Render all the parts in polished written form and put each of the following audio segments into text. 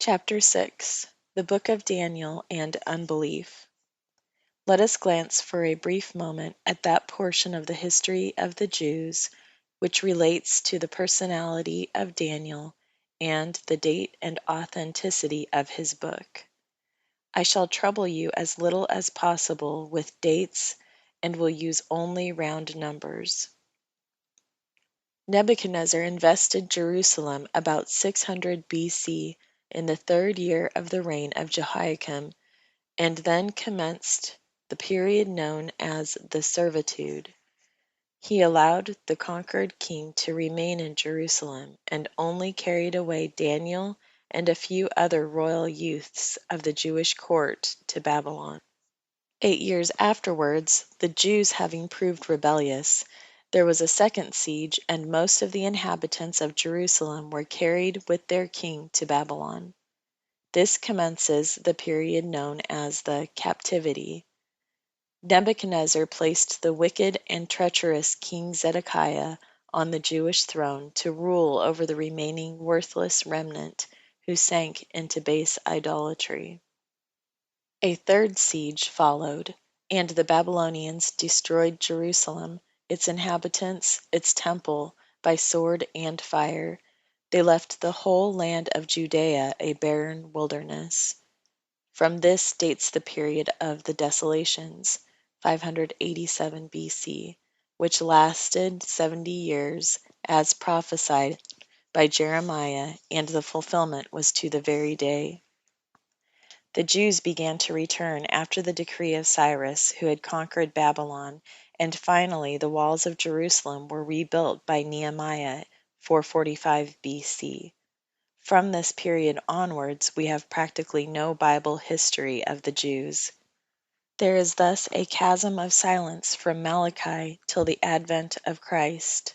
Chapter 6 The Book of Daniel and Unbelief. Let us glance for a brief moment at that portion of the history of the Jews which relates to the personality of Daniel and the date and authenticity of his book. I shall trouble you as little as possible with dates and will use only round numbers. Nebuchadnezzar invested Jerusalem about 600 BC in the third year of the reign of Jehoiakim, and then commenced the period known as the servitude. He allowed the conquered king to remain in Jerusalem and only carried away Daniel and a few other royal youths of the Jewish court to Babylon. 8 years afterwards, the Jews having proved rebellious, there was a second siege, and most of the inhabitants of Jerusalem were carried with their king to Babylon. This commences the period known as the Captivity. Nebuchadnezzar placed the wicked and treacherous King Zedekiah on the Jewish throne to rule over the remaining worthless remnant who sank into base idolatry. A third siege followed, and the Babylonians destroyed Jerusalem, its inhabitants, its temple, by sword and fire. They left the whole land of Judea a barren wilderness. From this dates the period of the desolations, 587 BC, which lasted 70 years, as prophesied by Jeremiah, and the fulfillment was to the very day. The Jews began to return after the decree of Cyrus, who had conquered Babylon, and finally the walls of Jerusalem were rebuilt by Nehemiah, 445 BC. From this period onwards, we have practically no Bible history of the Jews. There is thus a chasm of silence from Malachi till the advent of Christ.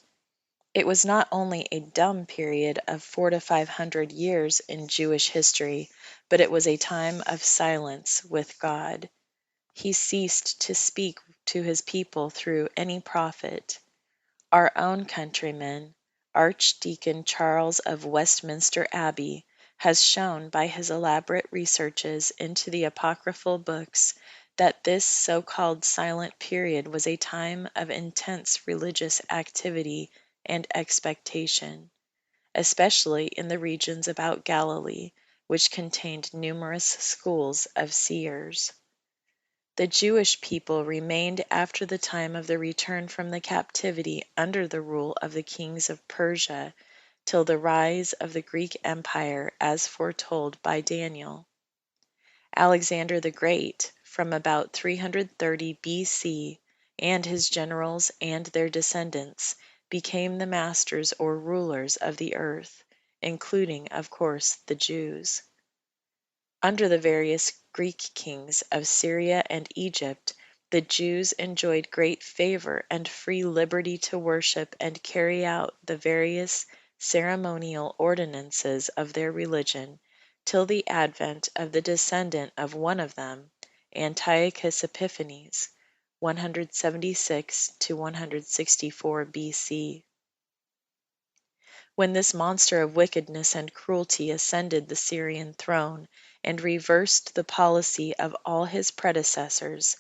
It was not only a dumb period of 400 to 500 years in Jewish history, but it was a time of silence with God. He ceased to speak to his people through any prophet. Our own countryman, Archdeacon Charles of Westminster Abbey, has shown by his elaborate researches into the apocryphal books that this so-called silent period was a time of intense religious activity and expectation, especially in the regions about Galilee, which contained numerous schools of seers. The Jewish people remained after the time of the return from the captivity under the rule of the kings of Persia till the rise of the Greek Empire as foretold by Daniel. Alexander the Great, from about 330 BC, and his generals and their descendants became the masters or rulers of the earth, including, of course, the Jews. Under the various Greek kings of Syria and Egypt, the Jews enjoyed great favor and free liberty to worship and carry out the various ceremonial ordinances of their religion till the advent of the descendant of one of them, Antiochus Epiphanes, 176 to 164 BC. When this monster of wickedness and cruelty ascended the Syrian throne and reversed the policy of all his predecessors,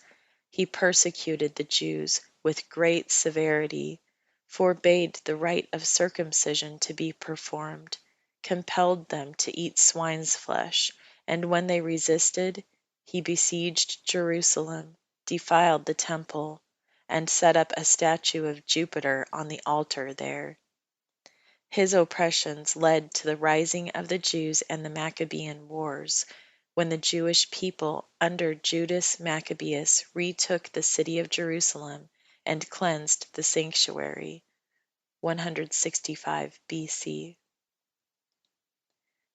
he persecuted the Jews with great severity, forbade the rite of circumcision to be performed, compelled them to eat swine's flesh, and when they resisted, he besieged Jerusalem, defiled the temple, and set up a statue of Jupiter on the altar there. His oppressions led to the rising of the Jews and the Maccabean Wars, when the Jewish people under Judas Maccabeus retook the city of Jerusalem and cleansed the sanctuary, 165 BC.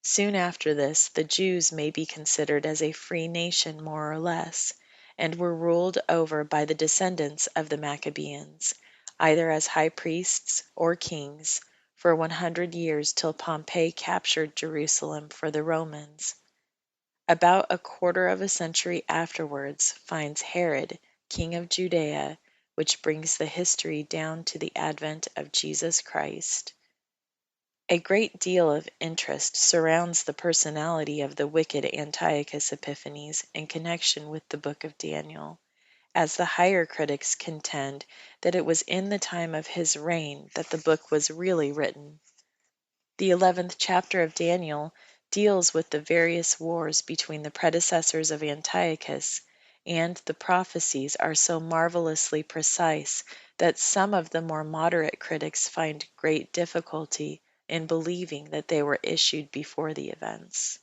Soon after this, the Jews may be considered as a free nation more or less, and were ruled over by the descendants of the Maccabeans, either as high priests or kings, for 100 years till Pompey captured Jerusalem for the Romans. About a quarter of a century afterwards finds Herod, king of Judea, which brings the history down to the advent of Jesus Christ. A great deal of interest surrounds the personality of the wicked Antiochus Epiphanes in connection with the book of Daniel, as the higher critics contend that it was in the time of his reign that the book was really written. The 11th chapter of Daniel deals with the various wars between the predecessors of Antiochus, and the prophecies are so marvelously precise that some of the more moderate critics find great difficulty in believing that they were issued before the events.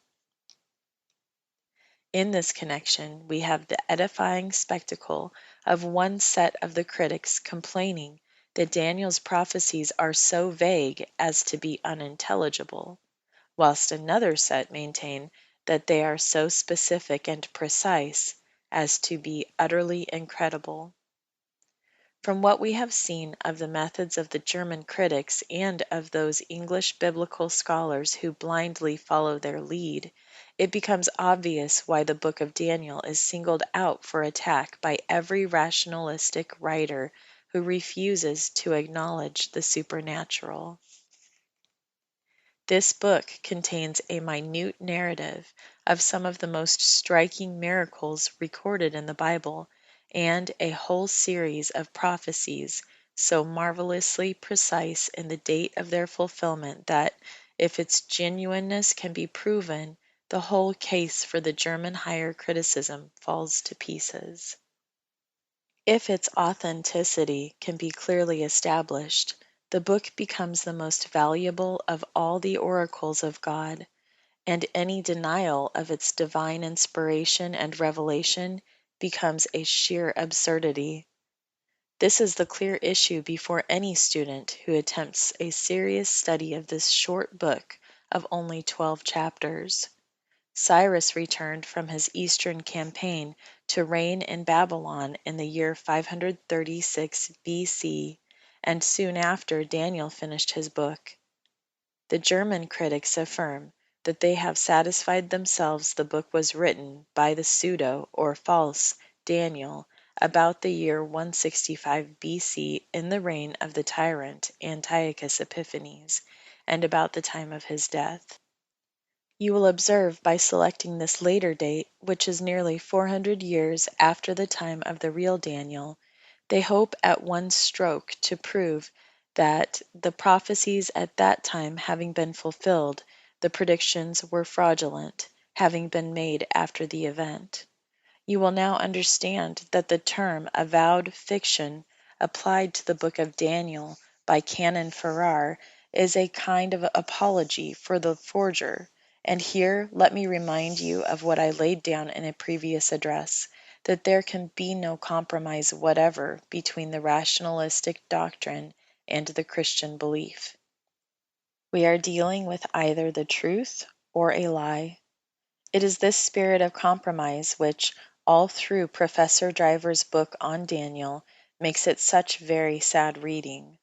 In this connection, we have the edifying spectacle of one set of the critics complaining that Daniel's prophecies are so vague as to be unintelligible, whilst another set maintain that they are so specific and precise as to be utterly incredible. From what we have seen of the methods of the German critics and of those English biblical scholars who blindly follow their lead, it becomes obvious why the book of Daniel is singled out for attack by every rationalistic writer who refuses to acknowledge the supernatural. This book contains a minute narrative of some of the most striking miracles recorded in the Bible, and a whole series of prophecies so marvelously precise in the date of their fulfillment that, if its genuineness can be proven, the whole case for the German higher criticism falls to pieces. If its authenticity can be clearly established, the book becomes the most valuable of all the oracles of God, and any denial of its divine inspiration and revelation becomes a sheer absurdity. This is the clear issue before any student who attempts a serious study of this short book of only 12 chapters. Cyrus returned from his eastern campaign to reign in Babylon in the year 536 B.C., and soon after Daniel finished his book. The German critics affirm that they have satisfied themselves the book was written by the pseudo or false Daniel about the year 165 B.C. in the reign of the tyrant Antiochus Epiphanes, and about the time of his death. You will observe by selecting this later date, which is nearly 400 years after the time of the real Daniel, they hope at one stroke to prove that, the prophecies at that time having been fulfilled, the predictions were fraudulent, having been made after the event. You will now understand that the term avowed fiction applied to the book of Daniel by Canon Farrar is a kind of apology for the forger, and here let me remind you of what I laid down in a previous address, that there can be no compromise whatever between the rationalistic doctrine and the Christian belief. We are dealing with either the truth or a lie. It is this spirit of compromise which, all through Professor Driver's book on Daniel, makes it such very sad reading.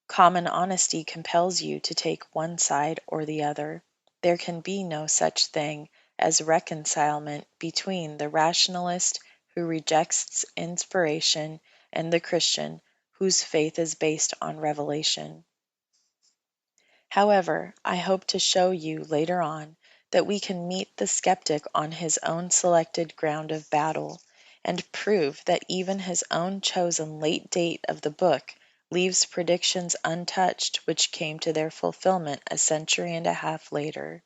Common honesty compels you to take one side or the other. There can be no such thing as reconcilement between the rationalist who rejects inspiration and the Christian whose faith is based on revelation. However, I hope to show you later on that we can meet the skeptic on his own selected ground of battle, and prove that even his own chosen late date of the book leaves predictions untouched which came to their fulfillment a century and a half later.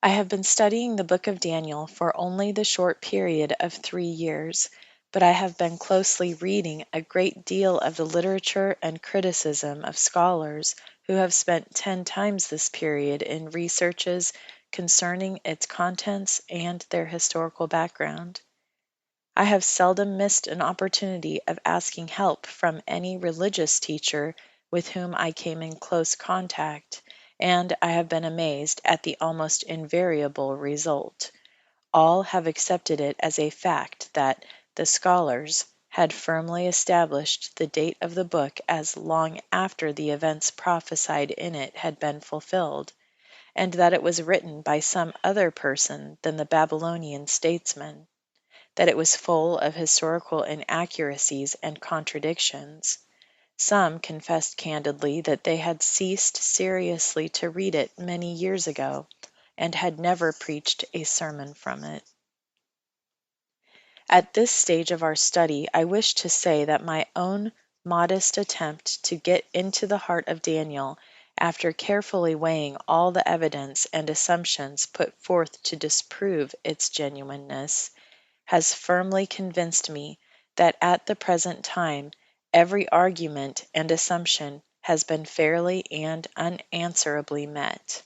I have been studying the book of Daniel for only the short period of 3 years, but I have been closely reading a great deal of the literature and criticism of scholars who have spent 10 times this period in researches concerning its contents and their historical background. I have seldom missed an opportunity of asking help from any religious teacher with whom I came in close contact, and I have been amazed at the almost invariable result. All have accepted it as a fact that the scholars had firmly established the date of the book as long after the events prophesied in it had been fulfilled, and that it was written by some other person than the Babylonian statesman, that it was full of historical inaccuracies and contradictions, Some confessed candidly that they had ceased seriously to read it many years ago, and had never preached a sermon from it. At this stage of our study, I wish to say that my own modest attempt to get into the heart of Daniel, after carefully weighing all the evidence and assumptions put forth to disprove its genuineness, has firmly convinced me that at the present time every argument and assumption has been fairly and unanswerably met.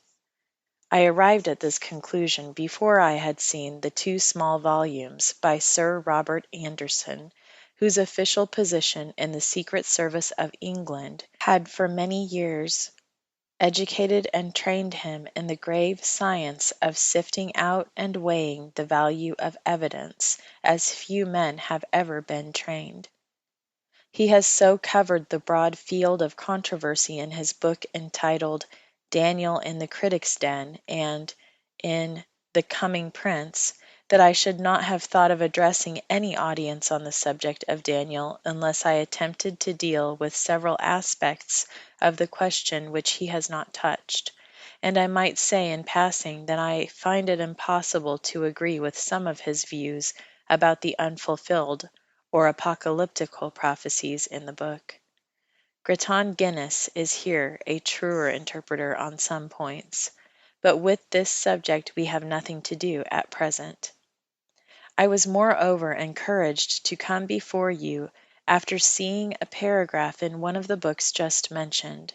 I arrived at this conclusion before I had seen the two small volumes by Sir Robert Anderson, whose official position in the Secret Service of England had for many years educated and trained him in the grave science of sifting out and weighing the value of evidence as few men have ever been trained. He has so covered the broad field of controversy in his book entitled Daniel in the Critic's Den and in The Coming Prince that I should not have thought of addressing any audience on the subject of Daniel unless I attempted to deal with several aspects of the question which he has not touched, and I might say in passing that I find it impossible to agree with some of his views about the unfulfilled or apocalyptical prophecies in the book. Grattan Guinness is here a truer interpreter on some points, but with this subject we have nothing to do at present. I was moreover encouraged to come before you after seeing a paragraph in one of the books just mentioned.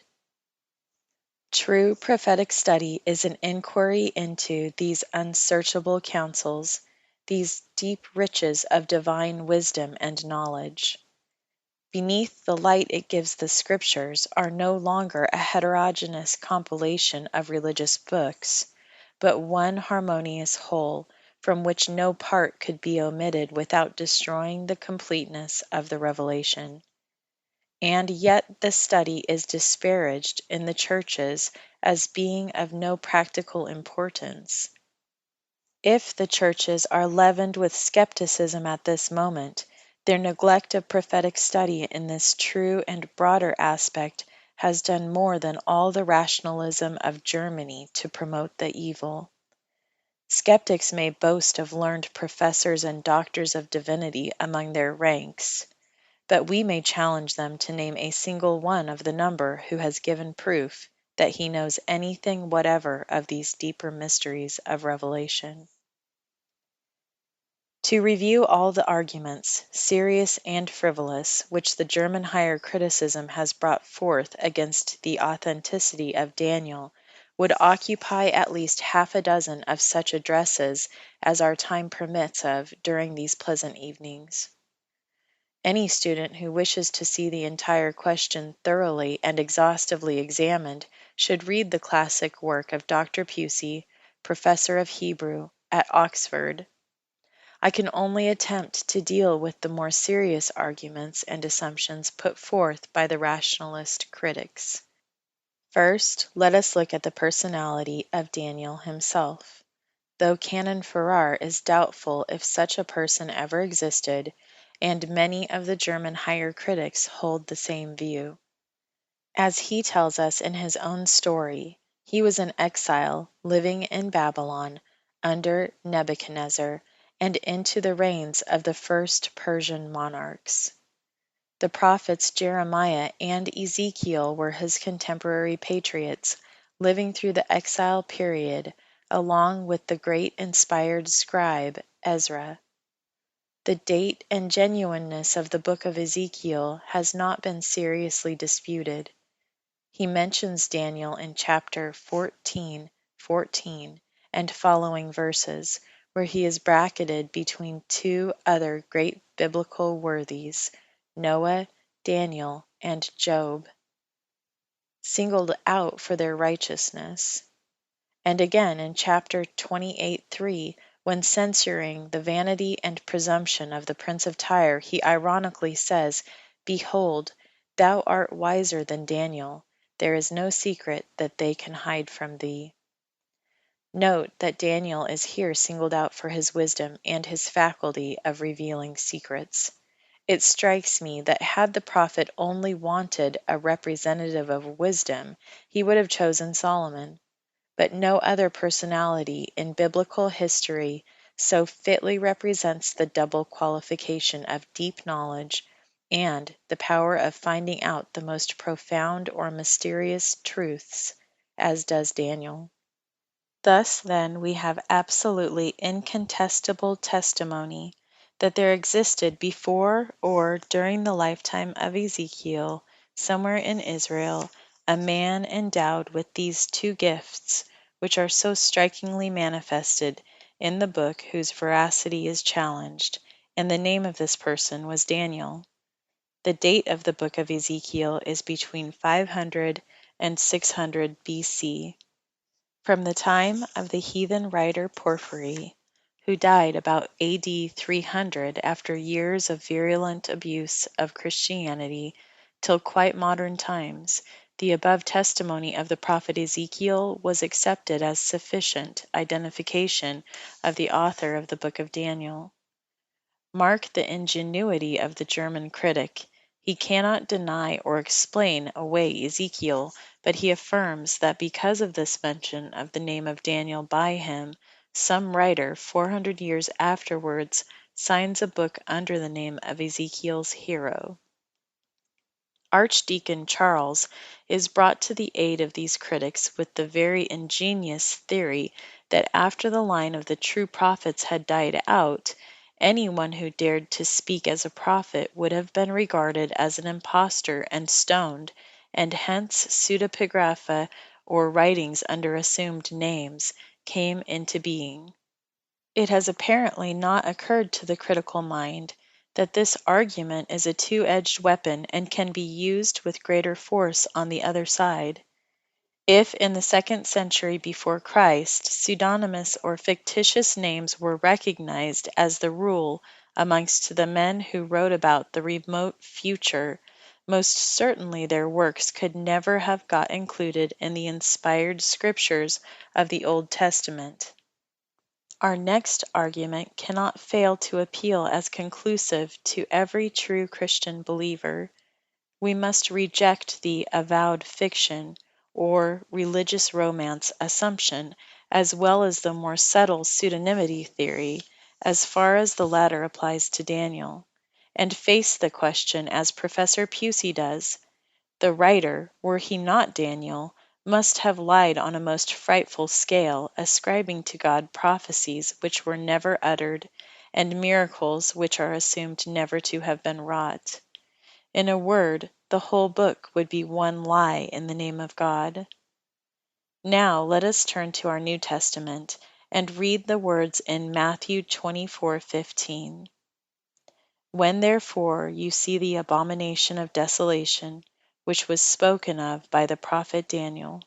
True prophetic study is an inquiry into these unsearchable counsels, these deep riches of divine wisdom and knowledge. Beneath the light it gives the Scriptures are no longer a heterogeneous compilation of religious books, but one harmonious whole, from which no part could be omitted without destroying the completeness of the revelation. And yet the study is disparaged in the churches as being of no practical importance. If the churches are leavened with skepticism at this moment, their neglect of prophetic study in this true and broader aspect has done more than all the rationalism of Germany to promote the evil. Skeptics may boast of learned professors and doctors of divinity among their ranks, but we may challenge them to name a single one of the number who has given proof that he knows anything whatever of these deeper mysteries of revelation. To review all the arguments, serious and frivolous, which the German higher criticism has brought forth against the authenticity of Daniel, would occupy at least half a dozen of such addresses as our time permits of during these pleasant evenings. Any student who wishes to see the entire question thoroughly and exhaustively examined should read the classic work of Dr. Pusey, Professor of Hebrew at Oxford. I can only attempt to deal with the more serious arguments and assumptions put forth by the rationalist critics. First, let us look at the personality of Daniel himself. Though Canon Farrar is doubtful if such a person ever existed, and many of the German higher critics hold the same view. As he tells us in his own story, he was an exile living in Babylon under Nebuchadnezzar and into the reigns of the first Persian monarchs. The prophets Jeremiah and Ezekiel were his contemporary patriots, living through the exile period along with the great inspired scribe Ezra. The date and genuineness of the book of Ezekiel has not been seriously disputed. He mentions Daniel in chapter 14:14 and following verses, where he is bracketed between two other great biblical worthies, Noah, Daniel, and Job, singled out for their righteousness. And again in chapter 28:3, when censuring the vanity and presumption of the prince of Tyre, he ironically says, "Behold, thou art wiser than Daniel. There is no secret that they can hide from thee." Note that Daniel is here singled out for his wisdom and his faculty of revealing secrets. It strikes me that had the prophet only wanted a representative of wisdom, he would have chosen Solomon. But no other personality in biblical history so fitly represents the double qualification of deep knowledge and the power of finding out the most profound or mysterious truths as does Daniel. Thus, then, we have absolutely incontestable testimony that there existed before or during the lifetime of Ezekiel, somewhere in Israel, a man endowed with these two gifts, which are so strikingly manifested in the book whose veracity is challenged, and the name of this person was Daniel. The date of the book of Ezekiel is between 500 and 600 BC. From the time of the heathen writer Porphyry, who died about A.D. 300 after years of virulent abuse of Christianity, till quite modern times, the above testimony of the prophet Ezekiel was accepted as sufficient identification of the author of the book of Daniel. Mark the ingenuity of the German critic. He cannot deny or explain away Ezekiel, but he affirms that because of this mention of the name of Daniel by him, some writer 400 years afterwards signs a book under the name of Ezekiel's hero. Archdeacon Charles is brought to the aid of these critics with the very ingenious theory that after the line of the true prophets had died out, any one who dared to speak as a prophet would have been regarded as an impostor and stoned, and hence pseudepigrapha, or writings under assumed names, came into being. It has apparently not occurred to the critical mind that this argument is a two-edged weapon and can be used with greater force on the other side. If in the 2nd century before Christ pseudonymous or fictitious names were recognized as the rule amongst the men who wrote about the remote future, most certainly their works could never have got included in the inspired scriptures of the Old Testament. Our next argument cannot fail to appeal as conclusive to every true Christian believer. We must reject the avowed fiction or religious romance assumption, as well as the more subtle pseudonymity theory, as far as the latter applies to Daniel, and face the question as Professor Pusey does. The writer, were he not Daniel, must have lied on a most frightful scale, ascribing to God prophecies which were never uttered, and miracles which are assumed never to have been wrought. In a word, the whole book would be one lie in the name of God. Now let us turn to our New Testament and read the words in Matthew 24:15. When therefore you see the abomination of desolation, which was spoken of by the prophet Daniel.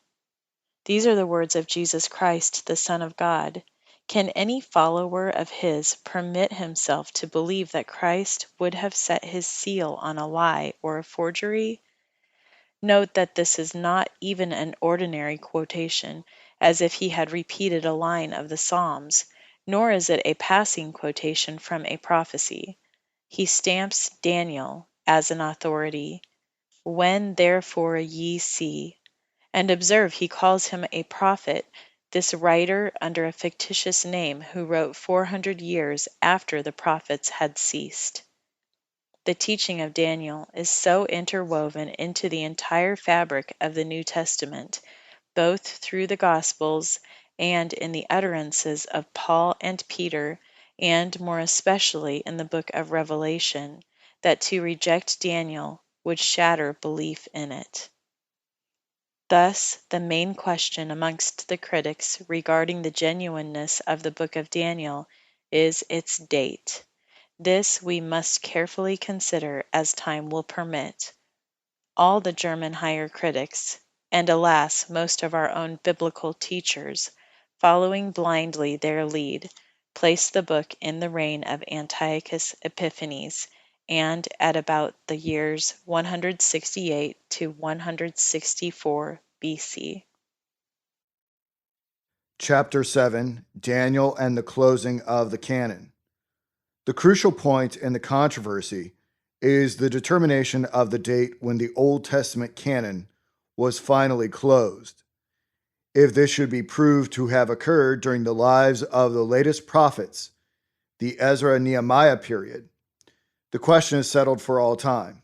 These are the words of Jesus Christ, the Son of God. Can any follower of his permit himself to believe that Christ would have set his seal on a lie or a forgery? Note that this is not even an ordinary quotation, as if he had repeated a line of the Psalms, nor is it a passing quotation from a prophecy. He stamps Daniel as an authority. When therefore ye see, and observe he calls him a prophet, this writer under a fictitious name who wrote 400 years after the prophets had ceased. The teaching of Daniel is so interwoven into the entire fabric of the New Testament, both through the Gospels and in the utterances of Paul and Peter, and more especially in the book of Revelation, that to reject Daniel would shatter belief in it. Thus, the main question amongst the critics regarding the genuineness of the book of Daniel is its date. This we must carefully consider as time will permit. All the German higher critics, and alas, most of our own biblical teachers, following blindly their lead, place the book in the reign of Antiochus Epiphanes, and at about the years 168 to 164 BC. Chapter 7, Daniel and the closing of the canon. The crucial point in the controversy is the determination of the date when the Old Testament canon was finally closed. If this should be proved to have occurred during the lives of the latest prophets, the Ezra-Nehemiah period, the question is settled for all time.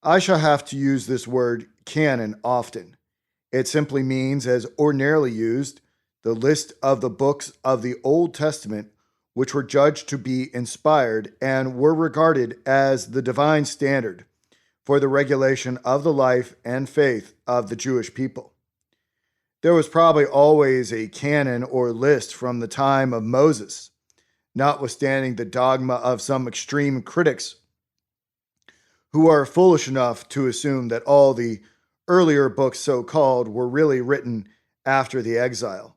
I shall have to use this word canon often. It simply means, as ordinarily used, the list of the books of the Old Testament which were judged to be inspired and were regarded as the divine standard for the regulation of the life and faith of the Jewish people. There was probably always a canon or list from the time of Moses, notwithstanding the dogma of some extreme critics who are foolish enough to assume that all the earlier books, so-called, were really written after the exile.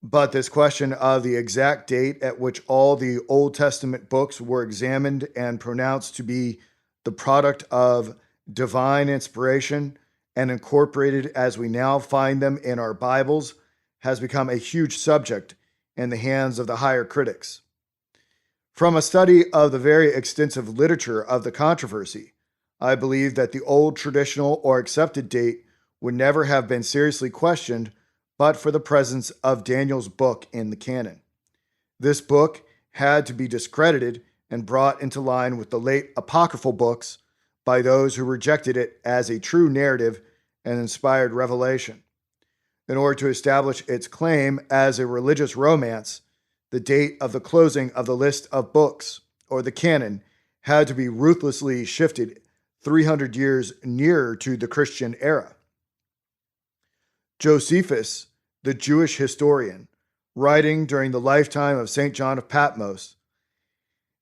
But this question of the exact date at which all the Old Testament books were examined and pronounced to be the product of divine inspiration and incorporated as we now find them in our Bibles has become a huge subject in the hands of the higher critics. From a study of the very extensive literature of the controversy, I believe that the old traditional or accepted date would never have been seriously questioned but for the presence of Daniel's book in the canon. This book had to be discredited and brought into line with the late apocryphal books by those who rejected it as a true narrative and inspired revelation. In order to establish its claim as a religious romance, the date of the closing of the list of books, or the canon, had to be ruthlessly shifted 300 years nearer to the Christian era. Josephus, the Jewish historian, writing during the lifetime of St. John of Patmos,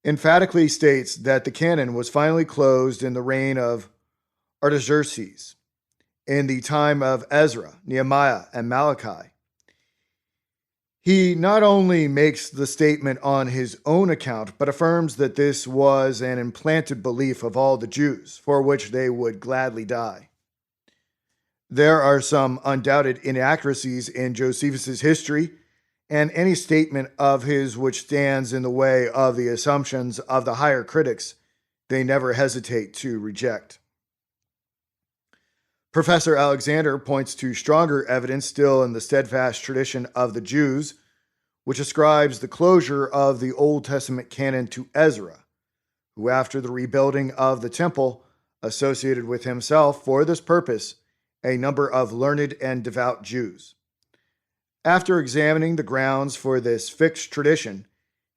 emphatically states that the canon was finally closed in the reign of Artaxerxes, in the time of Ezra, Nehemiah, and Malachi. He not only makes the statement on his own account, but affirms that this was an implanted belief of all the Jews, for which they would gladly die. There are some undoubted inaccuracies in Josephus' history, and any statement of his which stands in the way of the assumptions of the higher critics, they never hesitate to reject. Professor Alexander points to stronger evidence still in the steadfast tradition of the Jews, which ascribes the closure of the Old Testament canon to Ezra, who after the rebuilding of the temple associated with himself for this purpose a number of learned and devout Jews. After examining the grounds for this fixed tradition,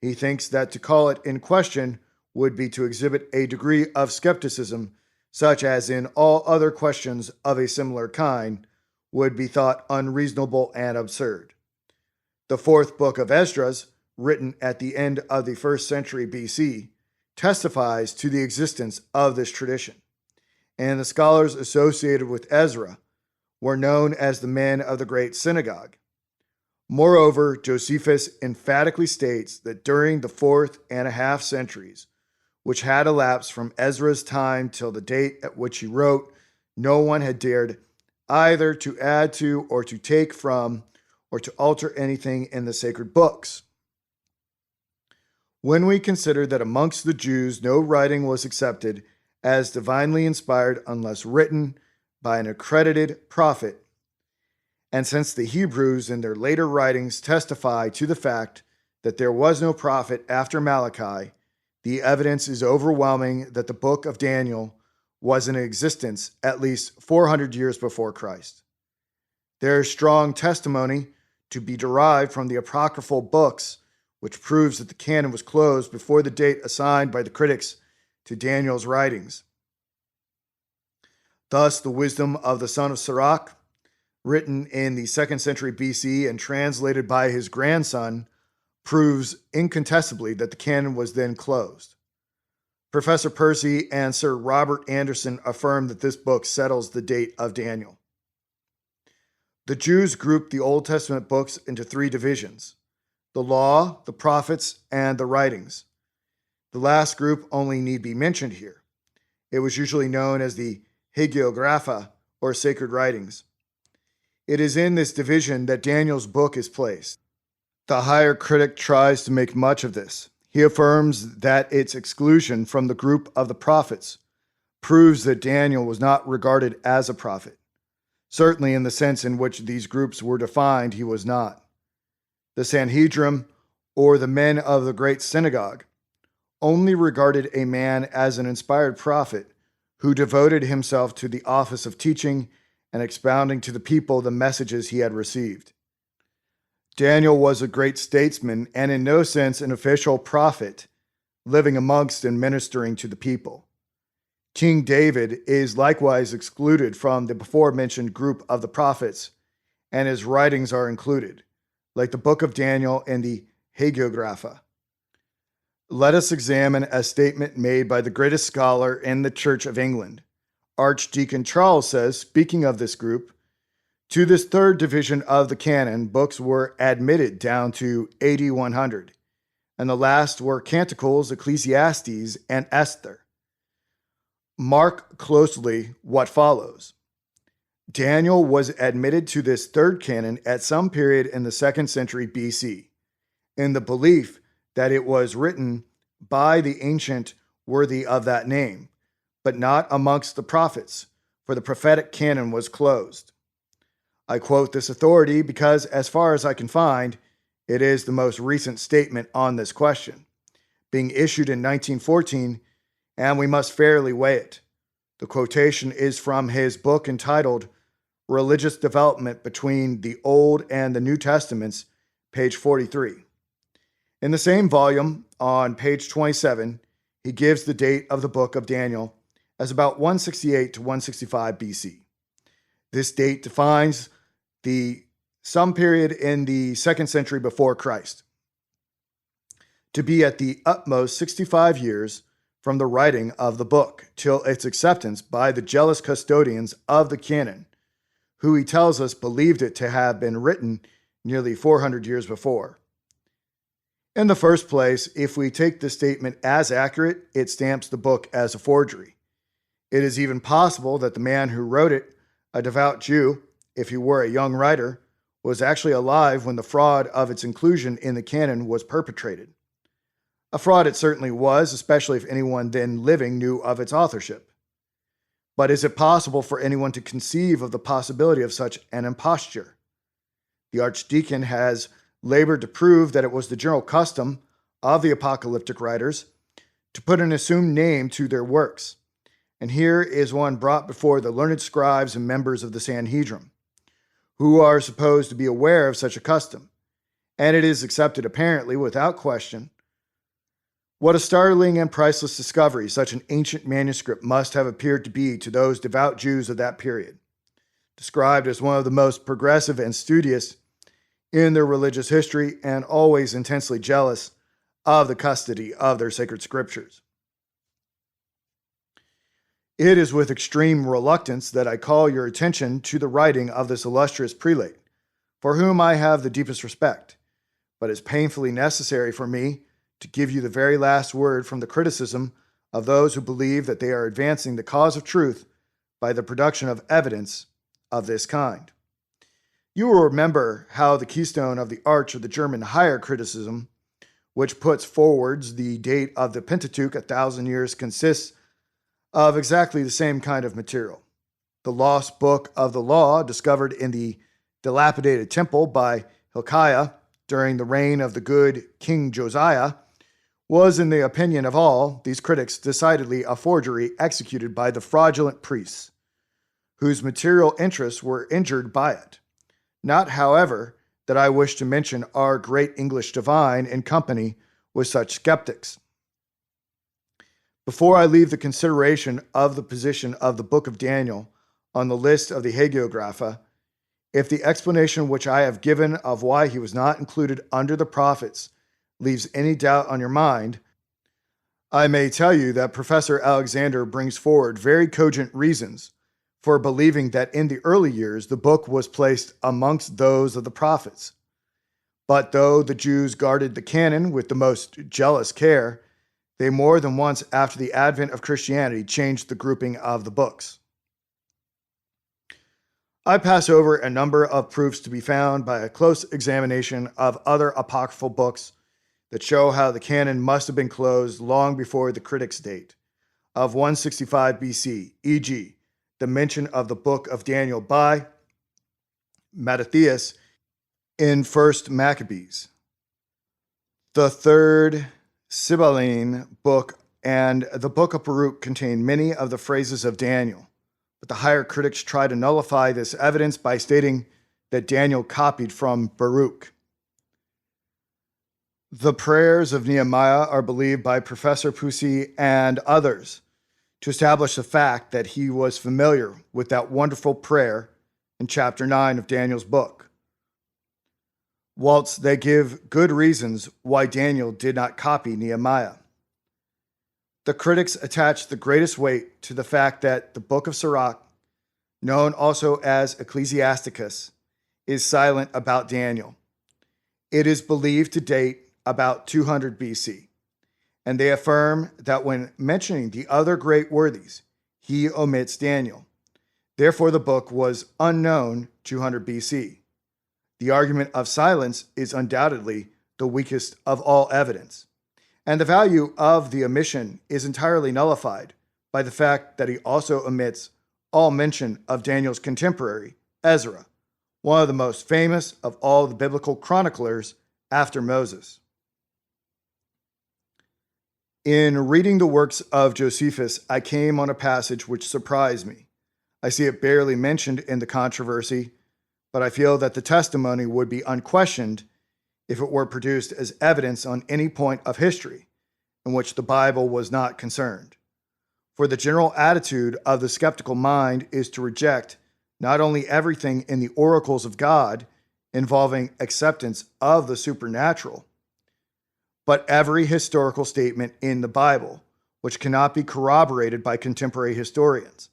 he thinks that to call it in question would be to exhibit a degree of skepticism such as in all other questions of a similar kind would be thought unreasonable and absurd. The fourth book of Esdras, written at the end of the 1st century BC, testifies to the existence of this tradition, and the scholars associated with Ezra were known as the men of the great synagogue. Moreover, Josephus emphatically states that during the 4.5 centuries, which had elapsed from Ezra's time till the date at which he wrote, no one had dared either to add to or to take from or to alter anything in the sacred books. When we consider that amongst the Jews no writing was accepted as divinely inspired unless written by an accredited prophet, and since the Hebrews in their later writings testify to the fact that there was no prophet after Malachi, the evidence is overwhelming that the book of Daniel was in existence at least 400 years before Christ. There is strong testimony to be derived from the apocryphal books, which proves that the canon was closed before the date assigned by the critics to Daniel's writings. Thus, the wisdom of the son of Sirach, written in the 2nd century BC and translated by his grandson, proves incontestably that the canon was then closed. Professor Percy and Sir Robert Anderson affirm that this book settles the date of Daniel. The Jews grouped the Old Testament books into 3 divisions: the law, the prophets, and the writings. The last group only need be mentioned here. It was usually known as the hagiographa, or sacred writings. It is in this division that Daniel's book is placed. The higher critic tries to make much of this. He affirms that its exclusion from the group of the prophets proves that Daniel was not regarded as a prophet. Certainly, in the sense in which these groups were defined, he was not. The Sanhedrin, or the men of the great synagogue, only regarded a man as an inspired prophet who devoted himself to the office of teaching and expounding to the people the messages he had received. Daniel was a great statesman and in no sense an official prophet, living amongst and ministering to the people. King David is likewise excluded from the before mentioned group of the prophets, and his writings are included, like the book of Daniel and the Hagiographa. Let us examine a statement made by the greatest scholar in the Church of England. Archdeacon Charles says, speaking of this group, to this third division of the canon, books were admitted down to AD 100, and the last were Canticles, Ecclesiastes, and Esther. Mark closely what follows. Daniel was admitted to this third canon at some period in the 2nd century BC, in the belief that it was written by the ancient worthy of that name, but not amongst the prophets, for the prophetic canon was closed. I quote this authority because, as far as I can find, it is the most recent statement on this question, being issued in 1914, and we must fairly weigh it. The quotation is from his book entitled Religious Development Between the Old and the New Testaments, page 43. In the same volume, on page 27, he gives the date of the book of Daniel as about 168 to 165 BC. This date defines some period in the 2nd century before Christ to be at the utmost 65 years from the writing of the book till its acceptance by the jealous custodians of the canon, who he tells us believed it to have been written nearly 400 years before. In the first place, if we take this statement as accurate, it stamps the book as a forgery. It is even possible that the man who wrote it, a devout Jew, if he were a young writer, was actually alive when the fraud of its inclusion in the canon was perpetrated. A fraud it certainly was, especially if anyone then living knew of its authorship. But is it possible for anyone to conceive of the possibility of such an imposture? The archdeacon has labored to prove that it was the general custom of the apocalyptic writers to put an assumed name to their works. And here is one brought before the learned scribes and members of the Sanhedrin, who are supposed to be aware of such a custom, and it is accepted apparently without question. What a startling and priceless discovery such an ancient manuscript must have appeared to be to those devout Jews of that period, described as one of the most progressive and studious in their religious history and always intensely jealous of the custody of their sacred scriptures. It is with extreme reluctance that I call your attention to the writing of this illustrious prelate, for whom I have the deepest respect, but it's painfully necessary for me to give you the very last word from the criticism of those who believe that they are advancing the cause of truth by the production of evidence of this kind. You will remember how the keystone of the arch of the German higher criticism, which puts forwards the date of the Pentateuch 1,000 years, consists of exactly the same kind of material. The lost book of the law, discovered in the dilapidated temple by Hilkiah during the reign of the good King Josiah, was, in the opinion of all these critics, decidedly a forgery executed by the fraudulent priests, whose material interests were injured by it. Not, however, that I wish to mention our great English divine in company with such skeptics. Before I leave the consideration of the position of the book of Daniel on the list of the Hagiographa, if the explanation which I have given of why he was not included under the prophets leaves any doubt on your mind, I may tell you that Professor Alexander brings forward very cogent reasons for believing that in the early years the book was placed amongst those of the prophets. But though the Jews guarded the canon with the most jealous care, they more than once after the advent of Christianity changed the grouping of the books. I pass over a number of proofs to be found by a close examination of other apocryphal books that show how the canon must have been closed long before the critics' date of 165 BC, e.g., the mention of the book of Daniel by Mattathias in 1st Maccabees, the third Sibylline book, and the book of Baruch contain many of the phrases of Daniel. But the higher critics try to nullify this evidence by stating that Daniel copied from Baruch. The prayers of Nehemiah are believed by Professor Pusey and others to establish the fact that he was familiar with that wonderful prayer in chapter 9 of Daniel's book, whilst they give good reasons why Daniel did not copy Nehemiah. The critics attach the greatest weight to the fact that the book of Sirach, known also as Ecclesiasticus, is silent about Daniel. It is believed to date about 200 BC, and they affirm that when mentioning the other great worthies, he omits Daniel. Therefore, the book was unknown 200 BC. The argument of silence is undoubtedly the weakest of all evidence, and the value of the omission is entirely nullified by the fact that he also omits all mention of Daniel's contemporary, Ezra, one of the most famous of all the biblical chroniclers after Moses. In reading the works of Josephus, I came on a passage which surprised me. I see it barely mentioned in the controversy, but I feel that the testimony would be unquestioned if it were produced as evidence on any point of history in which the Bible was not concerned. For the general attitude of the skeptical mind is to reject not only everything in the oracles of God involving acceptance of the supernatural, but every historical statement in the Bible, which cannot be corroborated by contemporary historians.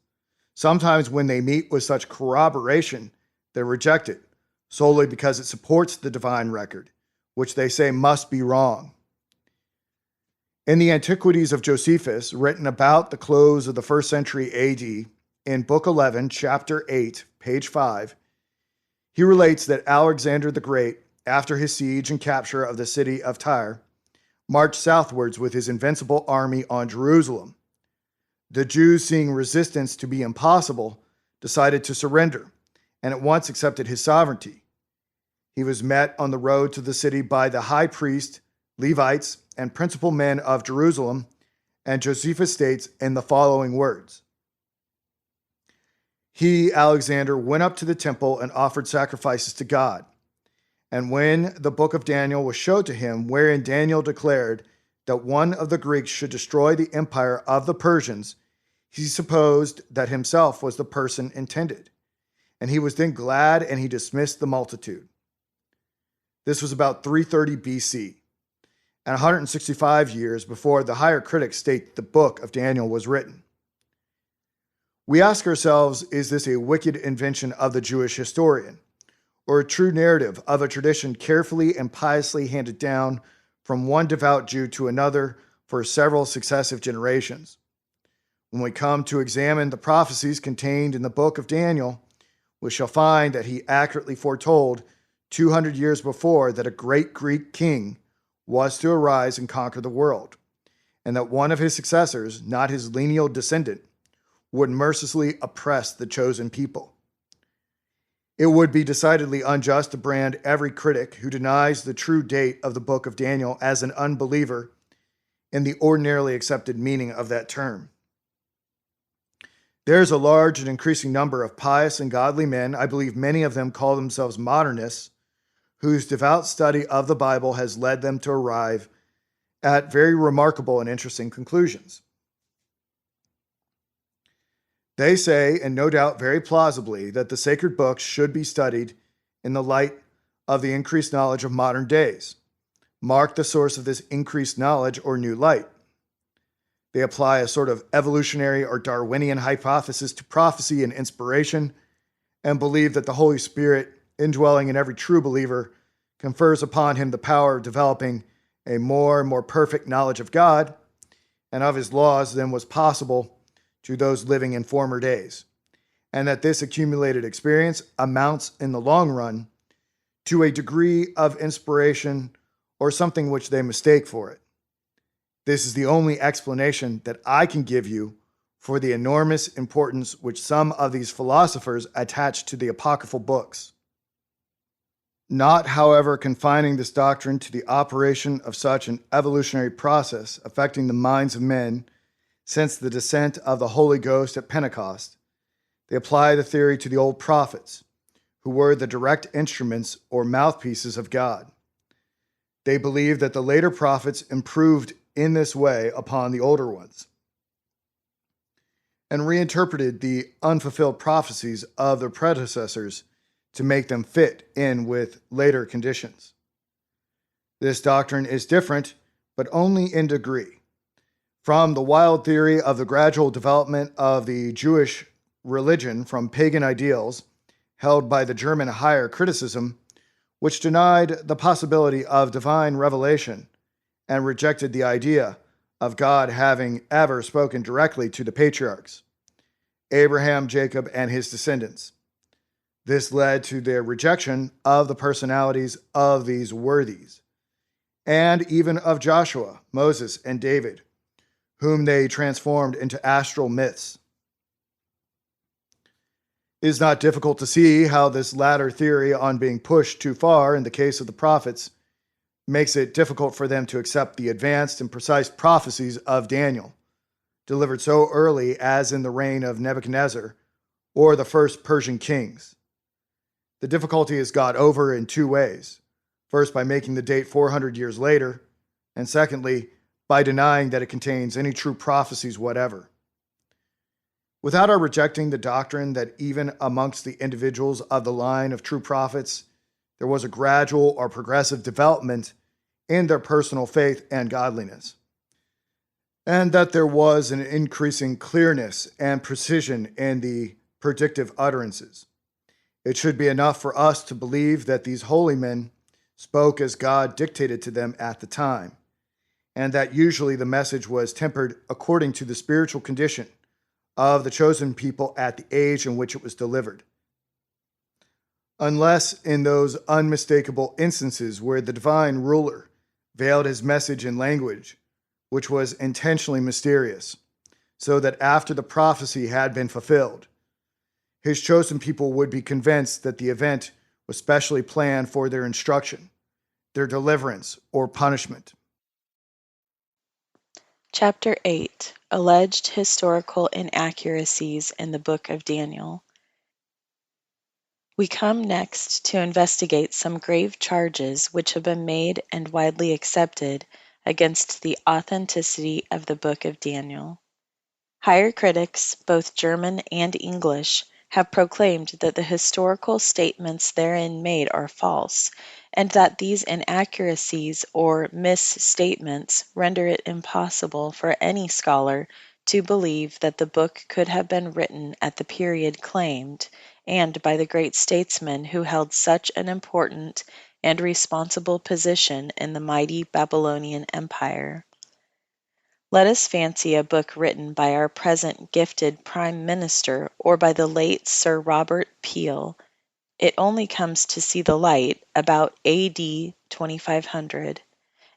Sometimes when they meet with such corroboration, they reject it solely because it supports the divine record, which they say must be wrong. In the Antiquities of Josephus, written about the close of the 1st century AD, in Book 11, Chapter 8, page 5, he relates that Alexander the Great, after his siege and capture of the city of Tyre, marched southwards with his invincible army on Jerusalem. The Jews, seeing resistance to be impossible, decided to surrender and at once accepted his sovereignty. He was met on the road to the city by the high priest, Levites, and principal men of Jerusalem, and Josephus states in the following words: He, Alexander, went up to the temple and offered sacrifices to God. And when the book of Daniel was showed to him, wherein Daniel declared that one of the Greeks should destroy the empire of the Persians, he supposed that himself was the person intended. And he was then glad, and he dismissed the multitude. This was about 330 BC, and 165 years before the higher critics state the book of Daniel was written. We ask ourselves, is this a wicked invention of the Jewish historian, or a true narrative of a tradition carefully and piously handed down from one devout Jew to another for several successive generations? When we come to examine the prophecies contained in the book of Daniel, we shall find that he accurately foretold 200 years before that a great Greek king was to arise and conquer the world, and that one of his successors, not his lineal descendant, would mercilessly oppress the chosen people. It would be decidedly unjust to brand every critic who denies the true date of the book of Daniel as an unbeliever in the ordinarily accepted meaning of that term. There is a large and increasing number of pious and godly men, I believe many of them call themselves modernists, whose devout study of the Bible has led them to arrive at very remarkable and interesting conclusions. They say, and no doubt very plausibly, that the sacred books should be studied in the light of the increased knowledge of modern days. Mark the source of this increased knowledge or new light. They apply a sort of evolutionary or Darwinian hypothesis to prophecy and inspiration, and believe that the Holy Spirit, indwelling in every true believer, confers upon him the power of developing a more and more perfect knowledge of God and of his laws than was possible to those living in former days, and that this accumulated experience amounts in the long run to a degree of inspiration or something which they mistake for it. This is the only explanation that I can give you for the enormous importance which some of these philosophers attach to the apocryphal books. Not, however, confining this doctrine to the operation of such an evolutionary process affecting the minds of men since the descent of the Holy Ghost at Pentecost, they apply the theory to the old prophets, who were the direct instruments or mouthpieces of God. They believe that the later prophets improved in this way upon the older ones and reinterpreted the unfulfilled prophecies of their predecessors to make them fit in with later conditions. This doctrine is different, but only in degree, from the wild theory of the gradual development of the Jewish religion from pagan ideals held by the German higher criticism, which denied the possibility of divine revelation and rejected the idea of God having ever spoken directly to the patriarchs, Abraham, Jacob, and his descendants. This led to their rejection of the personalities of these worthies, and even of Joshua, Moses, and David, whom they transformed into astral myths. It is not difficult to see how this latter theory, on being pushed too far in the case of the prophets, makes it difficult for them to accept the advanced and precise prophecies of Daniel, delivered so early as in the reign of Nebuchadnezzar or the first Persian kings. The difficulty is got over in two ways. First, by making the date 400 years later, and secondly, by denying that it contains any true prophecies whatever. Without our rejecting the doctrine that even amongst the individuals of the line of true prophets, there was a gradual or progressive development in their personal faith and godliness, and that there was an increasing clearness and precision in the predictive utterances. It should be enough for us to believe that these holy men spoke as God dictated to them at the time, and that usually the message was tempered according to the spiritual condition of the chosen people at the age in which it was delivered. Unless in those unmistakable instances where the divine ruler veiled his message in language, which was intentionally mysterious, so that after the prophecy had been fulfilled, his chosen people would be convinced that the event was specially planned for their instruction, their deliverance, or punishment. Chapter 8: Alleged Historical Inaccuracies in the Book of Daniel. We come next to investigate some grave charges which have been made and widely accepted against the authenticity of the Book of Daniel. Higher critics, both German and English, have proclaimed that the historical statements therein made are false, and that these inaccuracies or misstatements render it impossible for any scholar to believe that the book could have been written at the period claimed, and by the great statesmen who held such an important and responsible position in the mighty Babylonian Empire. Let us fancy a book written by our present gifted Prime Minister or by the late Sir Robert Peel. It only comes to see the light about A.D. 2500,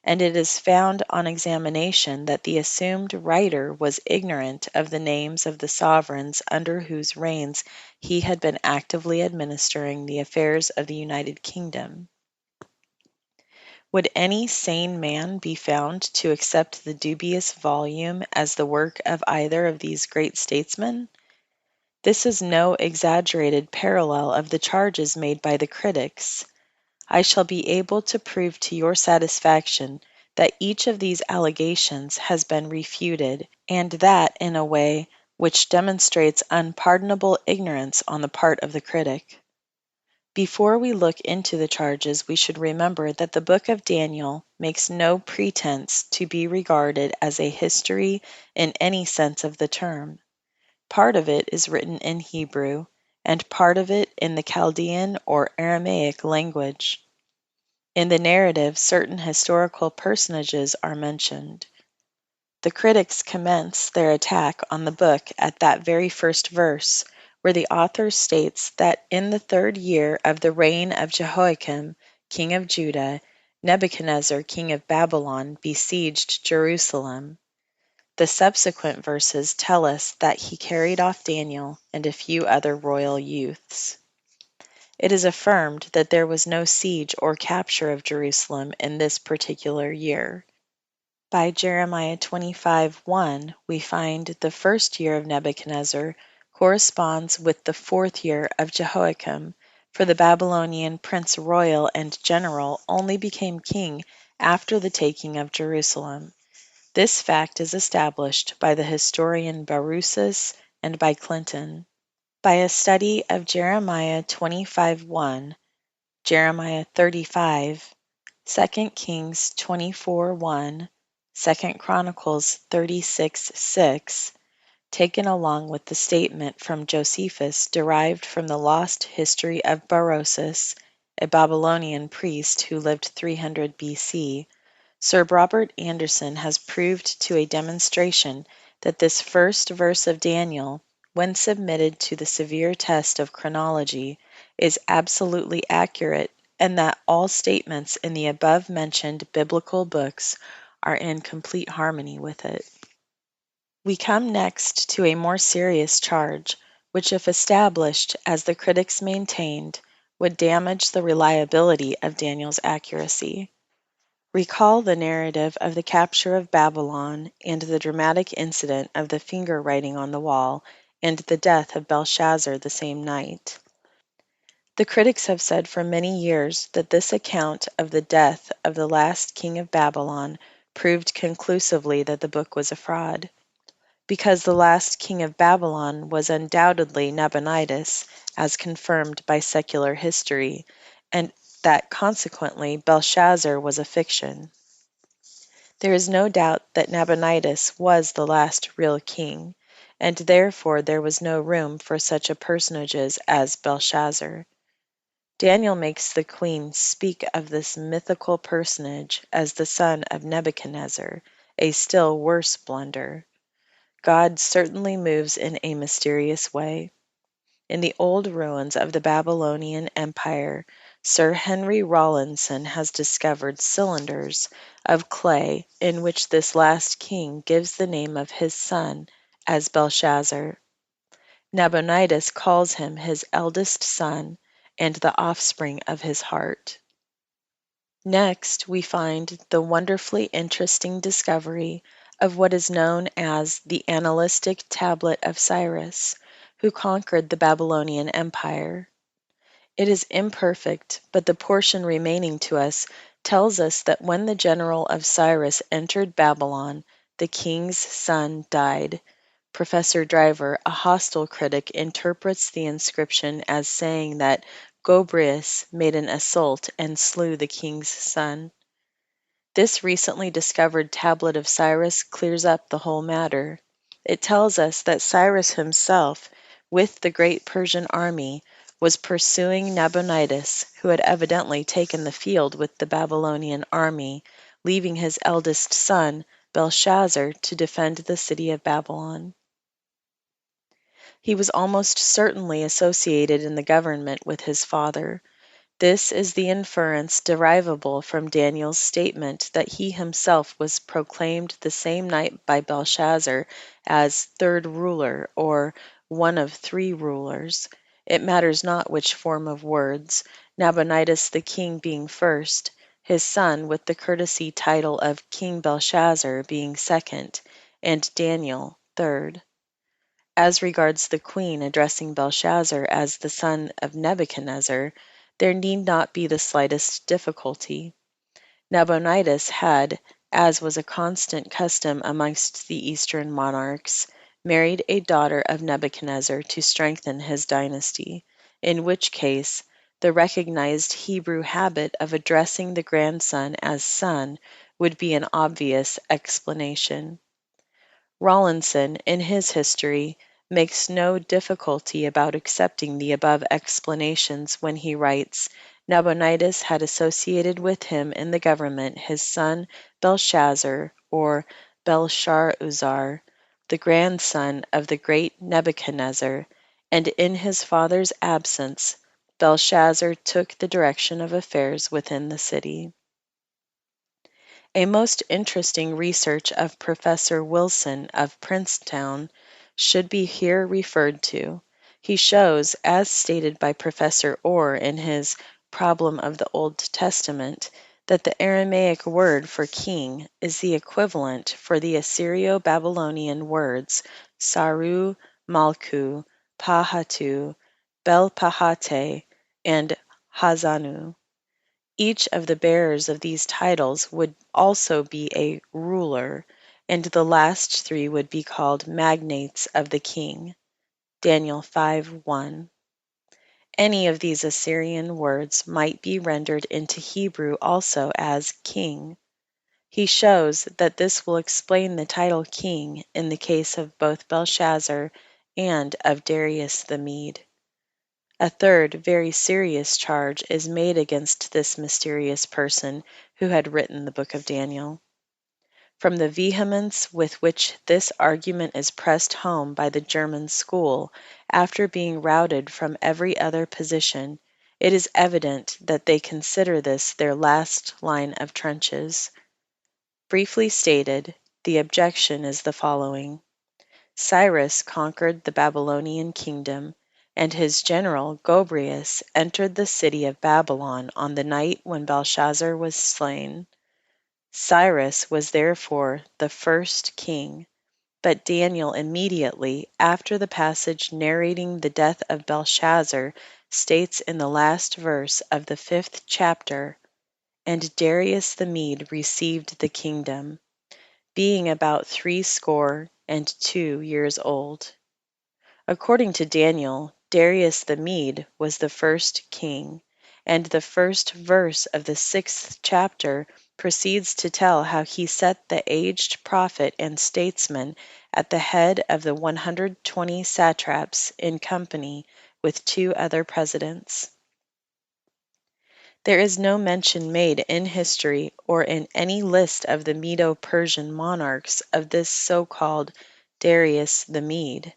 and it is found on examination that the assumed writer was ignorant of the names of the sovereigns under whose reigns he had been actively administering the affairs of the United Kingdom. Would any sane man be found to accept the dubious volume as the work of either of these great statesmen? This is no exaggerated parallel of the charges made by the critics. I shall be able to prove to your satisfaction that each of these allegations has been refuted, and that in a way which demonstrates unpardonable ignorance on the part of the critic. Before we look into the charges, we should remember that the book of Daniel makes no pretense to be regarded as a history in any sense of the term. Part of it is written in Hebrew, and part of it in the Chaldean or Aramaic language. In the narrative, certain historical personages are mentioned. The critics commence their attack on the book at that very first verse, where the author states that in the 3rd year of the reign of Jehoiakim, king of Judah, Nebuchadnezzar, king of Babylon, besieged Jerusalem. The subsequent verses tell us that he carried off Daniel and a few other royal youths. It is affirmed that there was no siege or capture of Jerusalem in this particular year. By Jeremiah 25:1, we find the first year of Nebuchadnezzar corresponds with the fourth year of Jehoiakim, for the Babylonian prince royal and general only became king after the taking of Jerusalem. This fact is established by the historian Barusus and by Clinton. By a study of Jeremiah 25:1, Jeremiah 35, 2 Kings 24:1, 2 Chronicles 36:6, taken along with the statement from Josephus derived from the lost history of Berosus, a Babylonian priest who lived 300 BC, Sir Robert Anderson has proved to a demonstration that this first verse of Daniel, when submitted to the severe test of chronology, is absolutely accurate, and that all statements in the above-mentioned biblical books are in complete harmony with it. We come next to a more serious charge, which if established, as the critics maintained, would damage the reliability of Daniel's accuracy. Recall the narrative of the capture of Babylon and the dramatic incident of the finger writing on the wall and the death of Belshazzar the same night. The critics have said for many years that this account of the death of the last king of Babylon proved conclusively that the book was a fraud. Because the last king of Babylon was undoubtedly Nabonidus, as confirmed by secular history, and that consequently Belshazzar was a fiction. There is no doubt that Nabonidus was the last real king, and therefore there was no room for such a personages as Belshazzar. Daniel makes the queen speak of this mythical personage as the son of Nebuchadnezzar, a still worse blunder. God certainly moves in a mysterious way. In the old ruins of the Babylonian Empire, Sir Henry Rawlinson has discovered cylinders of clay in which this last king gives the name of his son as Belshazzar. Nabonidus calls him his eldest son and the offspring of his heart. Next, we find the wonderfully interesting discovery of what is known as the Annalistic Tablet of Cyrus, who conquered the Babylonian Empire. It is imperfect, but the portion remaining to us tells us that when the general of Cyrus entered Babylon, the king's son died. Professor Driver, a hostile critic, interprets the inscription as saying that Gobryas made an assault and slew the king's son. This recently discovered tablet of Cyrus clears up the whole matter. It tells us that Cyrus himself, with the great Persian army, was pursuing Nabonidus, who had evidently taken the field with the Babylonian army, leaving his eldest son, Belshazzar, to defend the city of Babylon. He was almost certainly associated in the government with his father. This is the inference derivable from Daniel's statement that he himself was proclaimed the same night by Belshazzar as third ruler, or one of three rulers. It matters not which form of words, Nabonidus the king being first, his son with the courtesy title of King Belshazzar being second, and Daniel third. As regards the queen addressing Belshazzar as the son of Nebuchadnezzar, there need not be the slightest difficulty. Nabonidus had, as was a constant custom amongst the Eastern monarchs, married a daughter of Nebuchadnezzar to strengthen his dynasty, in which case the recognized Hebrew habit of addressing the grandson as son would be an obvious explanation. Rawlinson, in his history, makes no difficulty about accepting the above explanations when he writes, Nabonidus had associated with him in the government his son Belshazzar, or Belshazzar, the grandson of the great Nebuchadnezzar, and in his father's absence, Belshazzar took the direction of affairs within the city. A most interesting research of Professor Wilson of Princeton should be here referred to. He shows, as stated by Professor Orr in his Problem of the Old Testament, that the Aramaic word for king is the equivalent for the Assyrio-Babylonian words Saru, Malku, Pahatu, Bel-Pahate, and Hazanu. Each of the bearers of these titles would also be a ruler, and the last three would be called magnates of the king. Daniel 5:1. Any of these Assyrian words might be rendered into Hebrew also as king. He shows that this will explain the title king in the case of both Belshazzar and of Darius the Mede. A third very serious charge is made against this mysterious person who had written the book of Daniel. From the vehemence with which this argument is pressed home by the German school, after being routed from every other position, it is evident that they consider this their last line of trenches. Briefly stated, the objection is the following. Cyrus conquered the Babylonian kingdom, and his general Gobryas entered the city of Babylon on the night when Belshazzar was slain. Cyrus was therefore the first king, but Daniel immediately after the passage narrating the death of Belshazzar states in the last verse of the 5th chapter, "And Darius the Mede received the kingdom, being about 62 years old." According to Daniel, Darius the Mede was the first king, and the first verse of the 6th chapter proceeds to tell how he set the aged prophet and statesman at the head of the 120 satraps in company with 2 other presidents. There is no mention made in history or in any list of the Medo-Persian monarchs of this so-called Darius the Mede.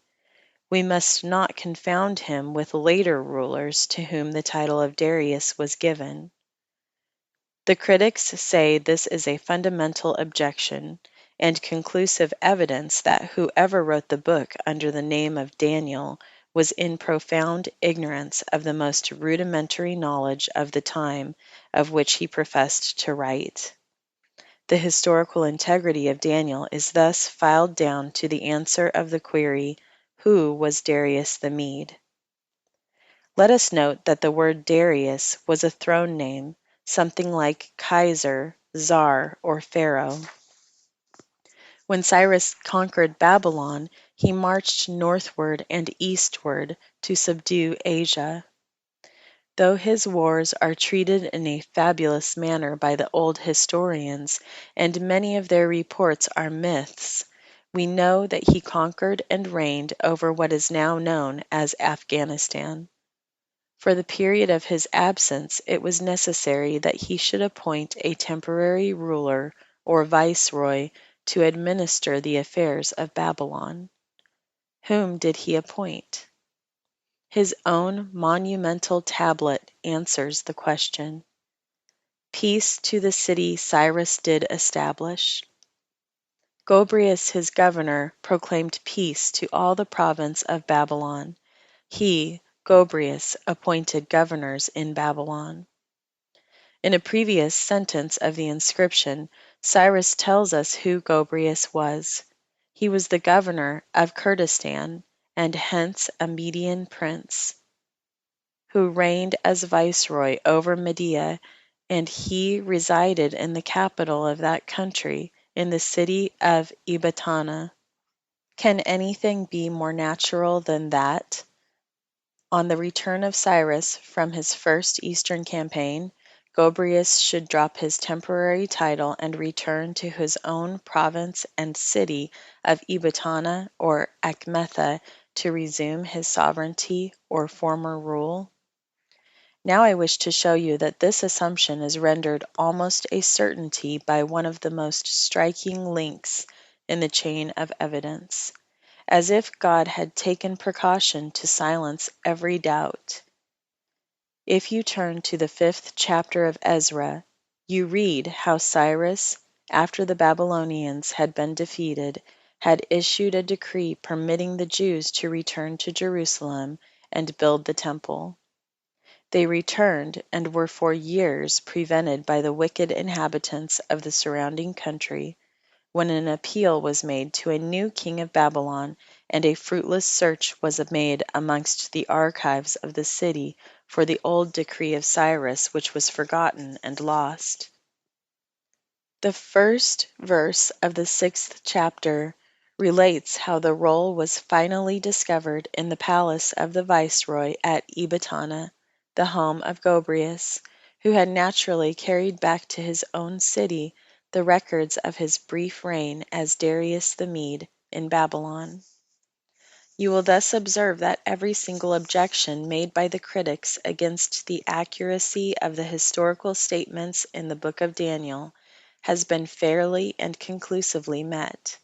We must not confound him with later rulers to whom the title of Darius was given. The critics say this is a fundamental objection, and conclusive evidence that whoever wrote the book under the name of Daniel was in profound ignorance of the most rudimentary knowledge of the time of which he professed to write. The historical integrity of Daniel is thus filed down to the answer of the query, who was Darius the Mede? Let us note that the word Darius was a throne name, something like Kaiser, Czar, or Pharaoh. When Cyrus conquered Babylon, he marched northward and eastward to subdue Asia. Though his wars are treated in a fabulous manner by the old historians, and many of their reports are myths, we know that he conquered and reigned over what is now known as Afghanistan. For the period of his absence it was necessary that he should appoint a temporary ruler or viceroy to administer the affairs of Babylon. Whom did he appoint? His own monumental tablet answers the question. Peace to the city Cyrus did establish. Gobryas his governor proclaimed peace to all the province of Babylon. He, Gobryas, appointed governors in Babylon. In a previous sentence of the inscription, Cyrus tells us who Gobryas was. He was the governor of Kurdistan, and hence a Median prince, who reigned as viceroy over Media, and he resided in the capital of that country, in the city of Ecbatana. Can anything be more natural than that? On the return of Cyrus from his first eastern campaign, Gobryas should drop his temporary title and return to his own province and city of Ecbatana or Achmetha to resume his sovereignty or former rule. Now I wish to show you that this assumption is rendered almost a certainty by one of the most striking links in the chain of evidence, as if God had taken precaution to silence every doubt. If you turn to the 5th chapter of Ezra, you read how Cyrus, after the Babylonians had been defeated, had issued a decree permitting the Jews to return to Jerusalem and build the temple. They returned and were for years prevented by the wicked inhabitants of the surrounding country, when an appeal was made to a new king of Babylon, and a fruitless search was made amongst the archives of the city for the old decree of Cyrus, which was forgotten and lost. The first verse of the 6th chapter relates how the roll was finally discovered in the palace of the viceroy at Ecbatana, the home of Gobryas, who had naturally carried back to his own city the records of his brief reign as Darius the Mede in Babylon. You will thus observe that every single objection made by the critics against the accuracy of the historical statements in the book of Daniel has been fairly and conclusively met.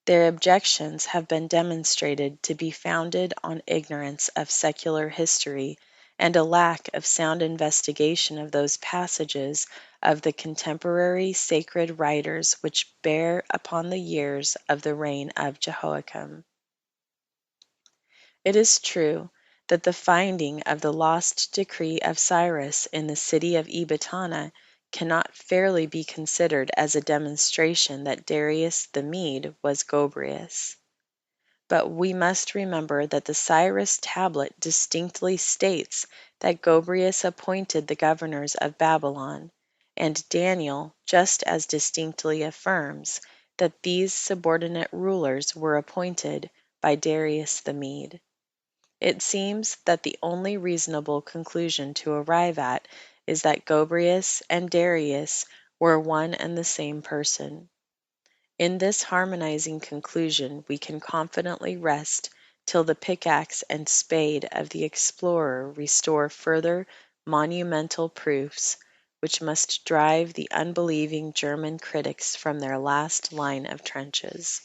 Their objections have been demonstrated to be founded on ignorance of secular history and a lack of sound investigation of those passages of the contemporary sacred writers which bear upon the years of the reign of Jehoiakim. It is true that the finding of the lost decree of Cyrus in the city of Ecbatana cannot fairly be considered as a demonstration that Darius the Mede was Gobryas. But we must remember that the Cyrus tablet distinctly states that Gobryas appointed the governors of Babylon, and Daniel just as distinctly affirms that these subordinate rulers were appointed by Darius the Mede. It seems that the only reasonable conclusion to arrive at is that Gobryas and Darius were one and the same person. In this harmonizing conclusion we can confidently rest till the pickaxe and spade of the explorer restore further monumental proofs which must drive the unbelieving German critics from their last line of trenches.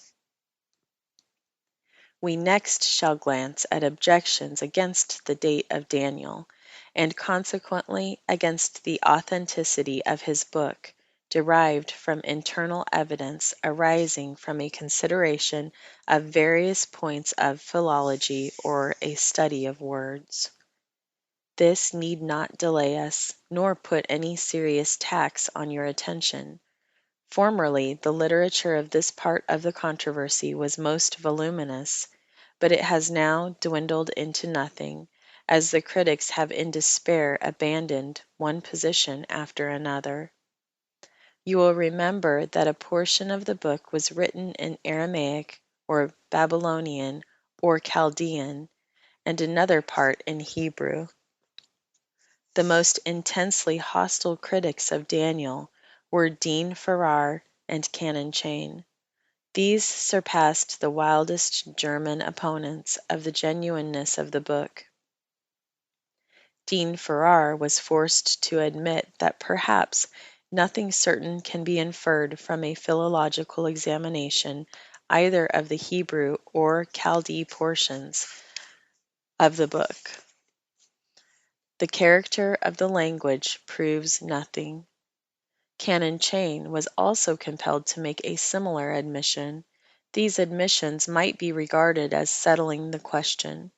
We next shall glance at objections against the date of Daniel, and consequently against the authenticity of his book, derived from internal evidence arising from a consideration of various points of philology or a study of words. This need not delay us, nor put any serious tax on your attention. Formerly the literature of this part of the controversy was most voluminous, but it has now dwindled into nothing, as the critics have in despair abandoned one position after another. You will remember that a portion of the book was written in Aramaic or Babylonian or Chaldean, and another part in Hebrew. The most intensely hostile critics of Daniel were Dean Farrar and Canon Chain. These surpassed the wildest German opponents of the genuineness of the book. Dean Farrar was forced to admit that perhaps nothing certain can be inferred from a philological examination either of the Hebrew or Chaldee portions of the book. The character of the language proves nothing. Canon Chain was also compelled to make a similar admission. These admissions might be regarded as settling the question,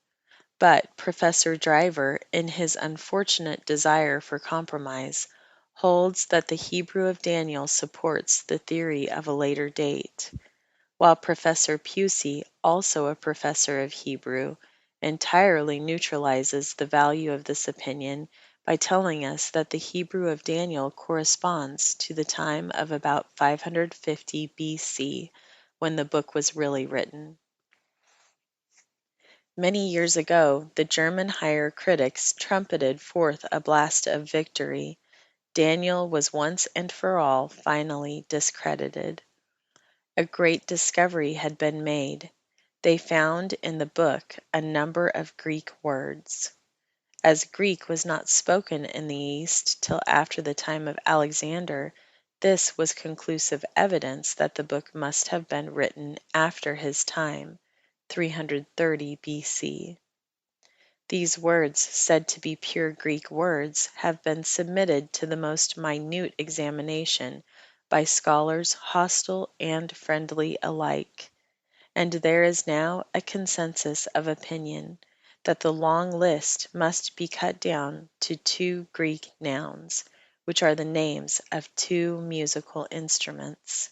but Professor Driver, in his unfortunate desire for compromise, holds that the Hebrew of Daniel supports the theory of a later date, while Professor Pusey, also a professor of Hebrew, entirely neutralizes the value of this opinion by telling us that the Hebrew of Daniel corresponds to the time of about 550 B.C., when the book was really written. Many years ago, the German higher critics trumpeted forth a blast of victory. Daniel was once and for all finally discredited. A great discovery had been made. They found in the book a number of Greek words. As Greek was not spoken in the East till after the time of Alexander, this was conclusive evidence that the book must have been written after his time, 330 B.C. These words, said to be pure Greek words, have been submitted to the most minute examination, by scholars hostile and friendly alike, and there is now a consensus of opinion that the long list must be cut down to two Greek nouns, which are the names of two musical instruments.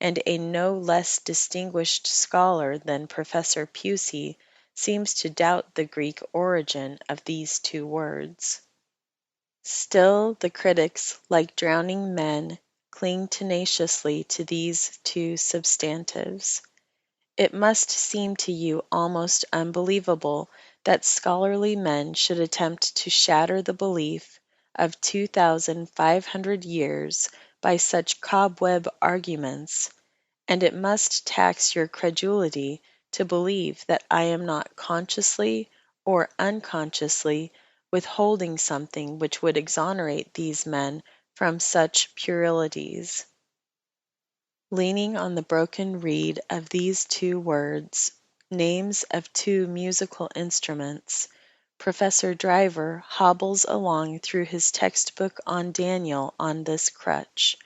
And a no less distinguished scholar than Professor Pusey seems to doubt the Greek origin of these two words. Still the critics, like drowning men, cling tenaciously to these two substantives. It must seem to you almost unbelievable that scholarly men should attempt to shatter the belief of 2,500 years by such cobweb arguments, and it must tax your credulity to believe that I am not consciously or unconsciously withholding something which would exonerate these men from such puerilities. Leaning on the broken reed of these two words, names of two musical instruments, Professor Driver hobbles along through his textbook on Daniel on this crutch.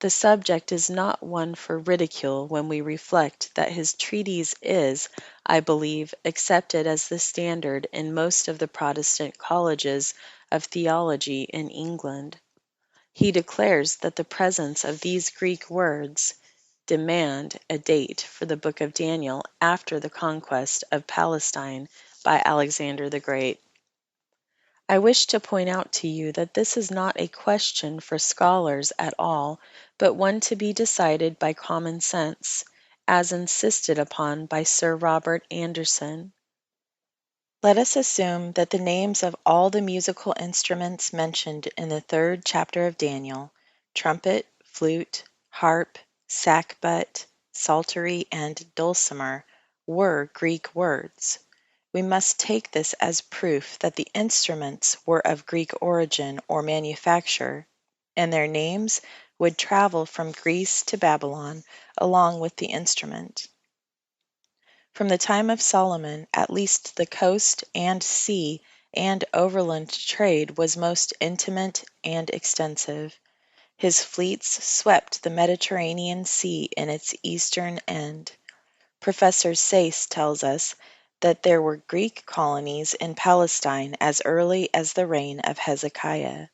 The subject is not one for ridicule when we reflect that his treatise is, I believe, accepted as the standard in most of the Protestant colleges of theology in England. He declares that the presence of these Greek words demand a date for the book of Daniel after the conquest of Palestine by Alexander the Great. I wish to point out to you that this is not a question for scholars at all, but one to be decided by common sense, as insisted upon by Sir Robert Anderson. Let us assume that the names of all the musical instruments mentioned in the third chapter of Daniel, trumpet, flute, harp, sackbut, psaltery, and dulcimer, were Greek words. We must take this as proof that the instruments were of Greek origin or manufacture, and their names would travel from Greece to Babylon along with the instrument. From the time of Solomon, at least the coast and sea and overland trade was most intimate and extensive. His fleets swept the Mediterranean Sea in its eastern end. Professor Sayce tells us that there were Greek colonies in Palestine as early as the reign of Hezekiah.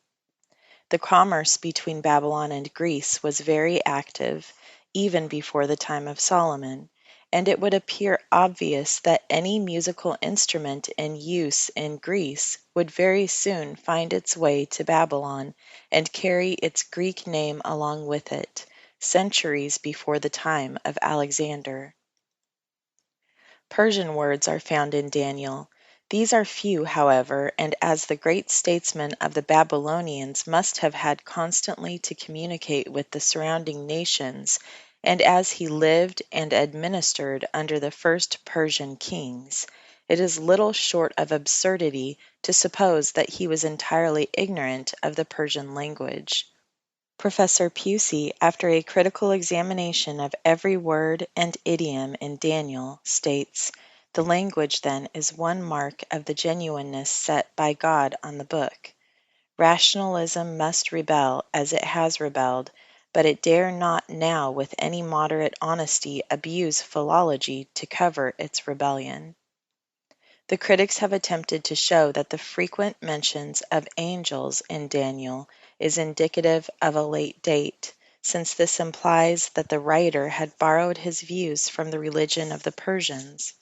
The commerce between Babylon and Greece was very active, even before the time of Solomon, and it would appear obvious that any musical instrument in use in Greece would very soon find its way to Babylon and carry its Greek name along with it, centuries before the time of Alexander. Persian words are found in Daniel. These are few, however, and as the great statesman of the Babylonians must have had constantly to communicate with the surrounding nations, and as he lived and administered under the first Persian kings, it is little short of absurdity to suppose that he was entirely ignorant of the Persian language. Professor Pusey, after a critical examination of every word and idiom in Daniel, states, "The language, then, is one mark of the genuineness set by God on the book. Rationalism must rebel as it has rebelled, but it dare not now with any moderate honesty abuse philology to cover its rebellion." The critics have attempted to show that the frequent mentions of angels in Daniel is indicative of a late date, since this implies that the writer had borrowed his views from the religion of the Persians.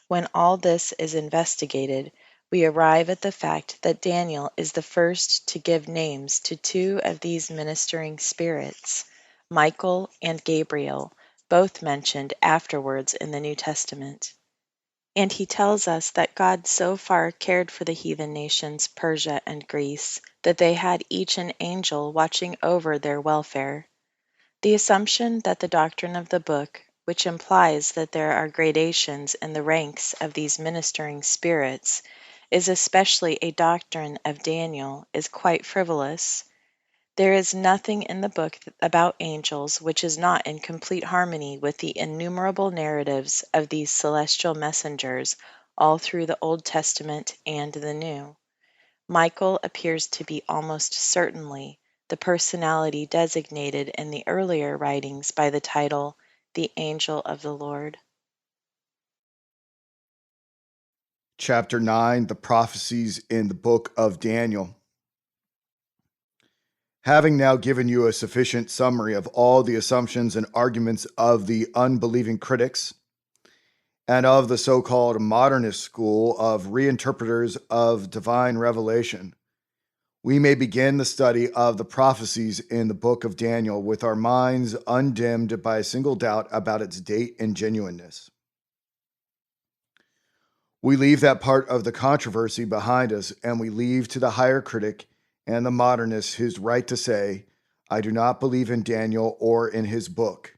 When all this is investigated, we arrive at the fact that Daniel is the first to give names to two of these ministering spirits, Michael and Gabriel, both mentioned afterwards in the New Testament. And he tells us that God so far cared for the heathen nations, Persia and Greece, that they had each an angel watching over their welfare. The assumption that the doctrine of the book, which implies that there are gradations in the ranks of these ministering spirits, is especially a doctrine of Daniel, is quite frivolous. There is nothing in the book about angels which is not in complete harmony with the innumerable narratives of these celestial messengers all through the Old Testament and the New. Michael appears to be almost certainly the personality designated in the earlier writings by the title, the Angel of the Lord. Chapter 9, the prophecies in the book of Daniel. Having now given you a sufficient summary of all the assumptions and arguments of the unbelieving critics and of the so-called modernist school of reinterpreters of divine revelation, we may begin the study of the prophecies in the book of Daniel with our minds undimmed by a single doubt about its date and genuineness. We leave that part of the controversy behind us, and we leave to the higher critic and the modernist his right to say, I do not believe in Daniel or in his book.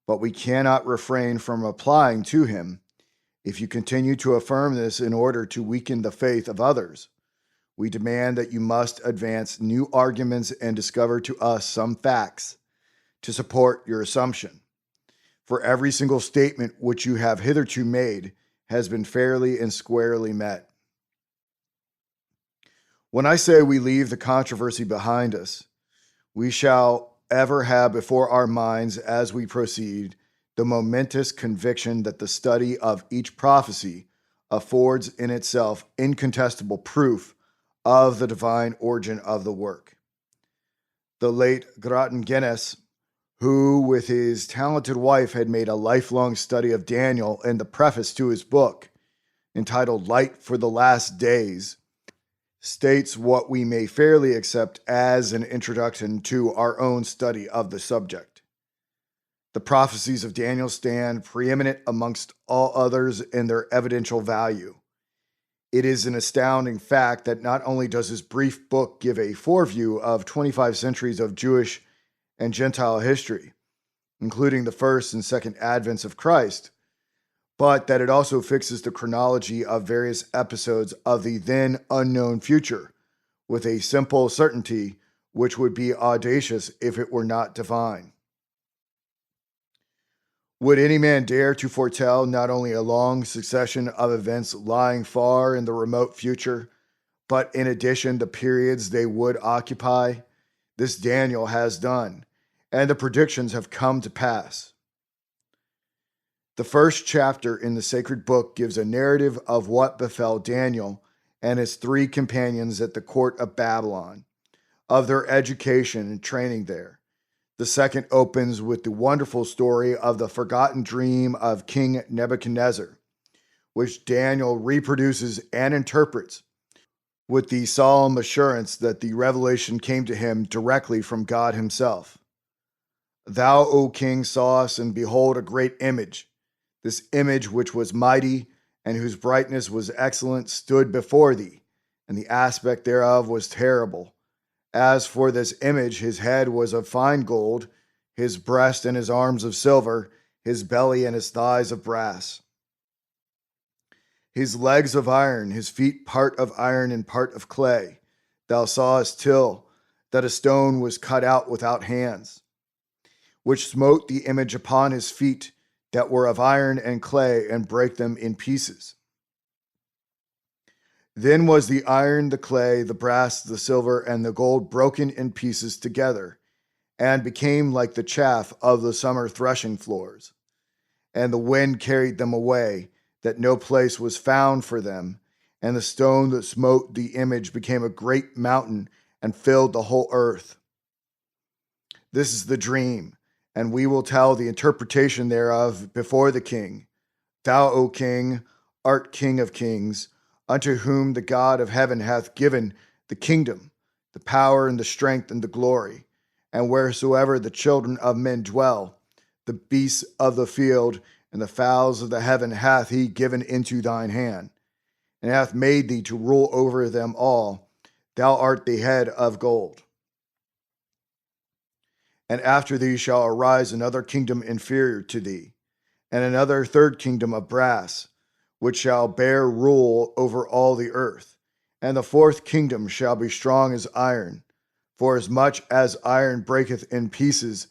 But we cannot refrain from applying to him, if you continue to affirm this in order to weaken the faith of others, we demand that you must advance new arguments and discover to us some facts to support your assumption. For every single statement which you have hitherto made has been fairly and squarely met. When I say we leave the controversy behind us, we shall ever have before our minds as we proceed the momentous conviction that the study of each prophecy affords in itself incontestable proof of the divine origin of the work. The late Grottengennes, who with his talented wife had made a lifelong study of Daniel in the preface to his book, entitled Light for the Last Days, states what we may fairly accept as an introduction to our own study of the subject. The prophecies of Daniel stand preeminent amongst all others in their evidential value. It is an astounding fact that not only does his brief book give a foreview of 25 centuries of Jewish and Gentile history, including the first and second advents of Christ, but that it also fixes the chronology of various episodes of the then unknown future with a simple certainty which would be audacious if it were not divine. Would any man dare to foretell not only a long succession of events lying far in the remote future, but in addition the periods they would occupy? This Daniel has done, and the predictions have come to pass. The first chapter in the sacred book gives a narrative of what befell Daniel and his three companions at the court of Babylon, of their education and training there. The second opens with the wonderful story of the forgotten dream of King Nebuchadnezzar, which Daniel reproduces and interprets with the solemn assurance that the revelation came to him directly from God himself. Thou, O king, sawest, and behold, a great image. This image, which was mighty, and whose brightness was excellent, stood before thee, and the aspect thereof was terrible. As for this image, his head was of fine gold, his breast and his arms of silver, his belly and his thighs of brass. His legs of iron, his feet part of iron and part of clay. Thou sawest till that a stone was cut out without hands, which smote the image upon his feet that were of iron and clay, and brake them in pieces. Then was the iron, the clay, the brass, the silver, and the gold broken in pieces together, and became like the chaff of the summer threshing floors. And the wind carried them away, that no place was found for them. And the stone that smote the image became a great mountain, and filled the whole earth. This is the dream, and we will tell the interpretation thereof before the king. Thou, O king, art king of kings, unto whom the God of heaven hath given the kingdom, the power, and the strength, and the glory. And wheresoever the children of men dwell, the beasts of the field and the fowls of the heaven hath he given into thine hand, and hath made thee to rule over them all. Thou art the head of gold. And after thee shall arise another kingdom inferior to thee, and another third kingdom of brass, which shall bear rule over all the earth. And the fourth kingdom shall be strong as iron, for as much as iron breaketh in pieces,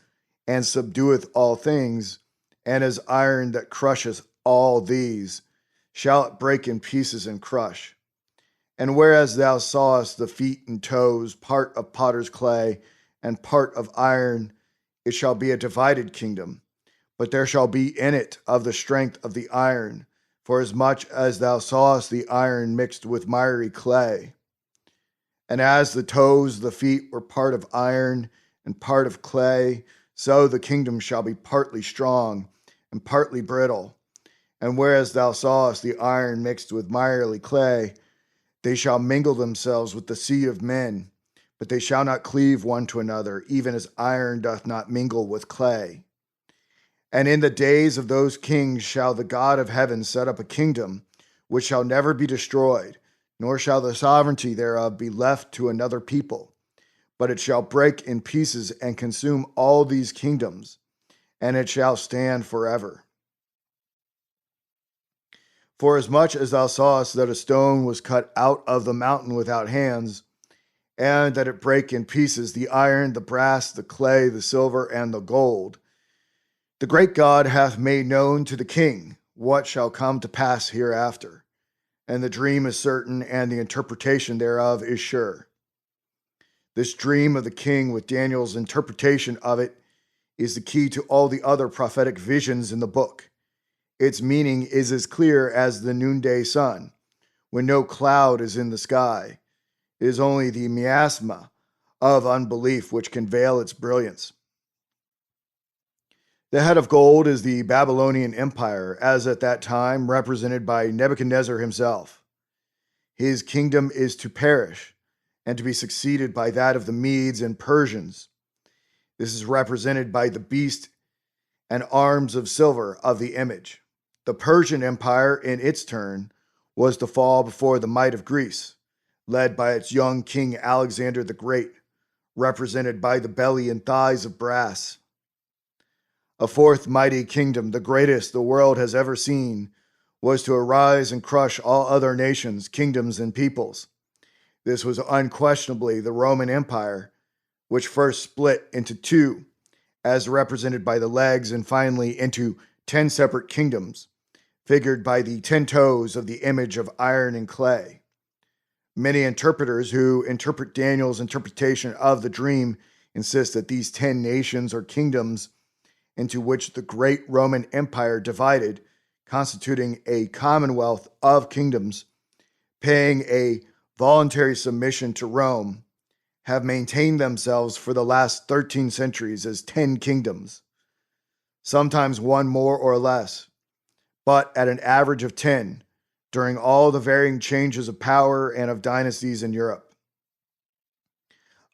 and subdueth all things, and as iron that crusheth all these, shall it break in pieces and crush. And whereas thou sawest the feet and toes, part of potter's clay, and part of iron, it shall be a divided kingdom. But there shall be in it of the strength of the iron, for as much as thou sawest the iron mixed with miry clay. And as the toes of the feet were part of iron and part of clay, so the kingdom shall be partly strong and partly brittle. And whereas thou sawest the iron mixed with miry clay, they shall mingle themselves with the seed of men, but they shall not cleave one to another, even as iron doth not mingle with clay. And in the days of those kings shall the God of heaven set up a kingdom which shall never be destroyed, nor shall the sovereignty thereof be left to another people. But it shall break in pieces and consume all these kingdoms, and it shall stand forever. For as much as thou sawest that a stone was cut out of the mountain without hands, and that it brake in pieces the iron, the brass, the clay, the silver, and the gold, the great God hath made known to the king what shall come to pass hereafter. And the dream is certain, and the interpretation thereof is sure. This dream of the king with Daniel's interpretation of it is the key to all the other prophetic visions in the book. Its meaning is as clear as the noonday sun, when no cloud is in the sky. It is only the miasma of unbelief which can veil its brilliance. The head of gold is the Babylonian Empire, as at that time represented by Nebuchadnezzar himself. His kingdom is to perish, and to be succeeded by that of the Medes and Persians. This is represented by the beast and arms of silver of the image. The Persian Empire, in its turn, was to fall before the might of Greece, led by its young king Alexander the Great, represented by the belly and thighs of brass. A fourth mighty kingdom, the greatest the world has ever seen, was to arise and crush all other nations, kingdoms, and peoples. This was unquestionably the Roman Empire, which first split into two, as represented by the legs, and finally into 10 separate kingdoms, figured by the 10 toes of the image of iron and clay. Many interpreters who interpret Daniel's interpretation of the dream insist that these 10 nations or kingdoms into which the great Roman Empire divided, constituting a commonwealth of kingdoms, paying a voluntary submission to Rome, have maintained themselves for the last 13 centuries as 10 kingdoms, sometimes one more or less, but at an average of 10 during all the varying changes of power and of dynasties in Europe.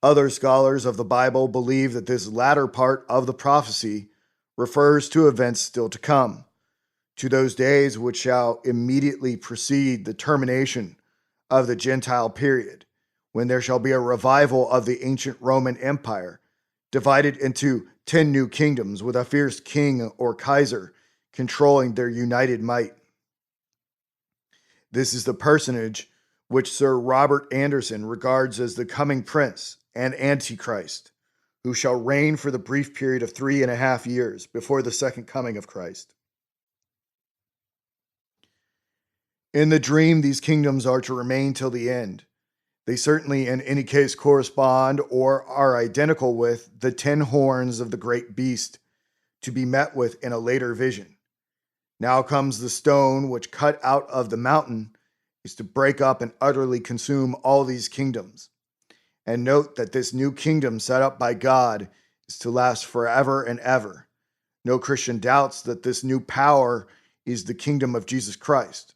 Other scholars of the Bible believe that this latter part of the prophecy refers to events still to come, to those days which shall immediately precede the termination of the Gentile period, when there shall be a revival of the ancient Roman Empire, divided into 10 new kingdoms with a fierce king or Kaiser controlling their united might. This is the personage which Sir Robert Anderson regards as the coming prince and Antichrist, who shall reign for the brief period of 3.5 years before the second coming of Christ. In the dream, these kingdoms are to remain till the end. They certainly, in any case, correspond or are identical with the 10 horns of the great beast to be met with in a later vision. Now comes the stone which cut out of the mountain is to break up and utterly consume all these kingdoms. And note that this new kingdom set up by God is to last forever and ever. No Christian doubts that this new power is the kingdom of Jesus Christ.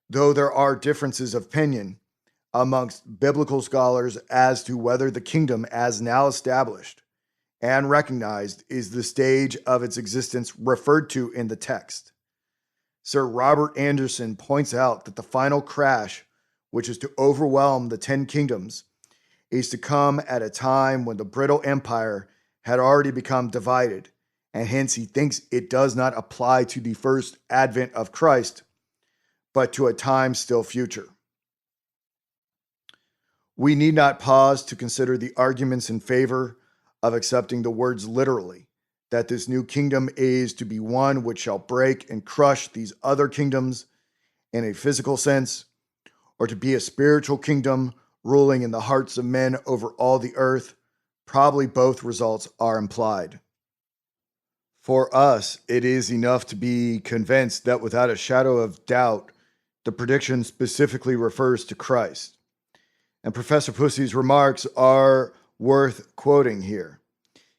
Though there are differences of opinion amongst biblical scholars as to whether the kingdom, as now established and recognized, is the stage of its existence referred to in the text. Sir Robert Anderson points out that the final crash, which is to overwhelm the 10 kingdoms, is to come at a time when the brittle empire had already become divided, and hence he thinks it does not apply to the first advent of Christ, but to a time still future. We need not pause to consider the arguments in favor of accepting the words literally, that this new kingdom is to be one which shall break and crush these other kingdoms in a physical sense, or to be a spiritual kingdom ruling in the hearts of men over all the earth, Probably both results are implied. For us, it is enough to be convinced that without a shadow of doubt, the prediction specifically refers to Christ. And Professor Pussy's remarks are worth quoting here.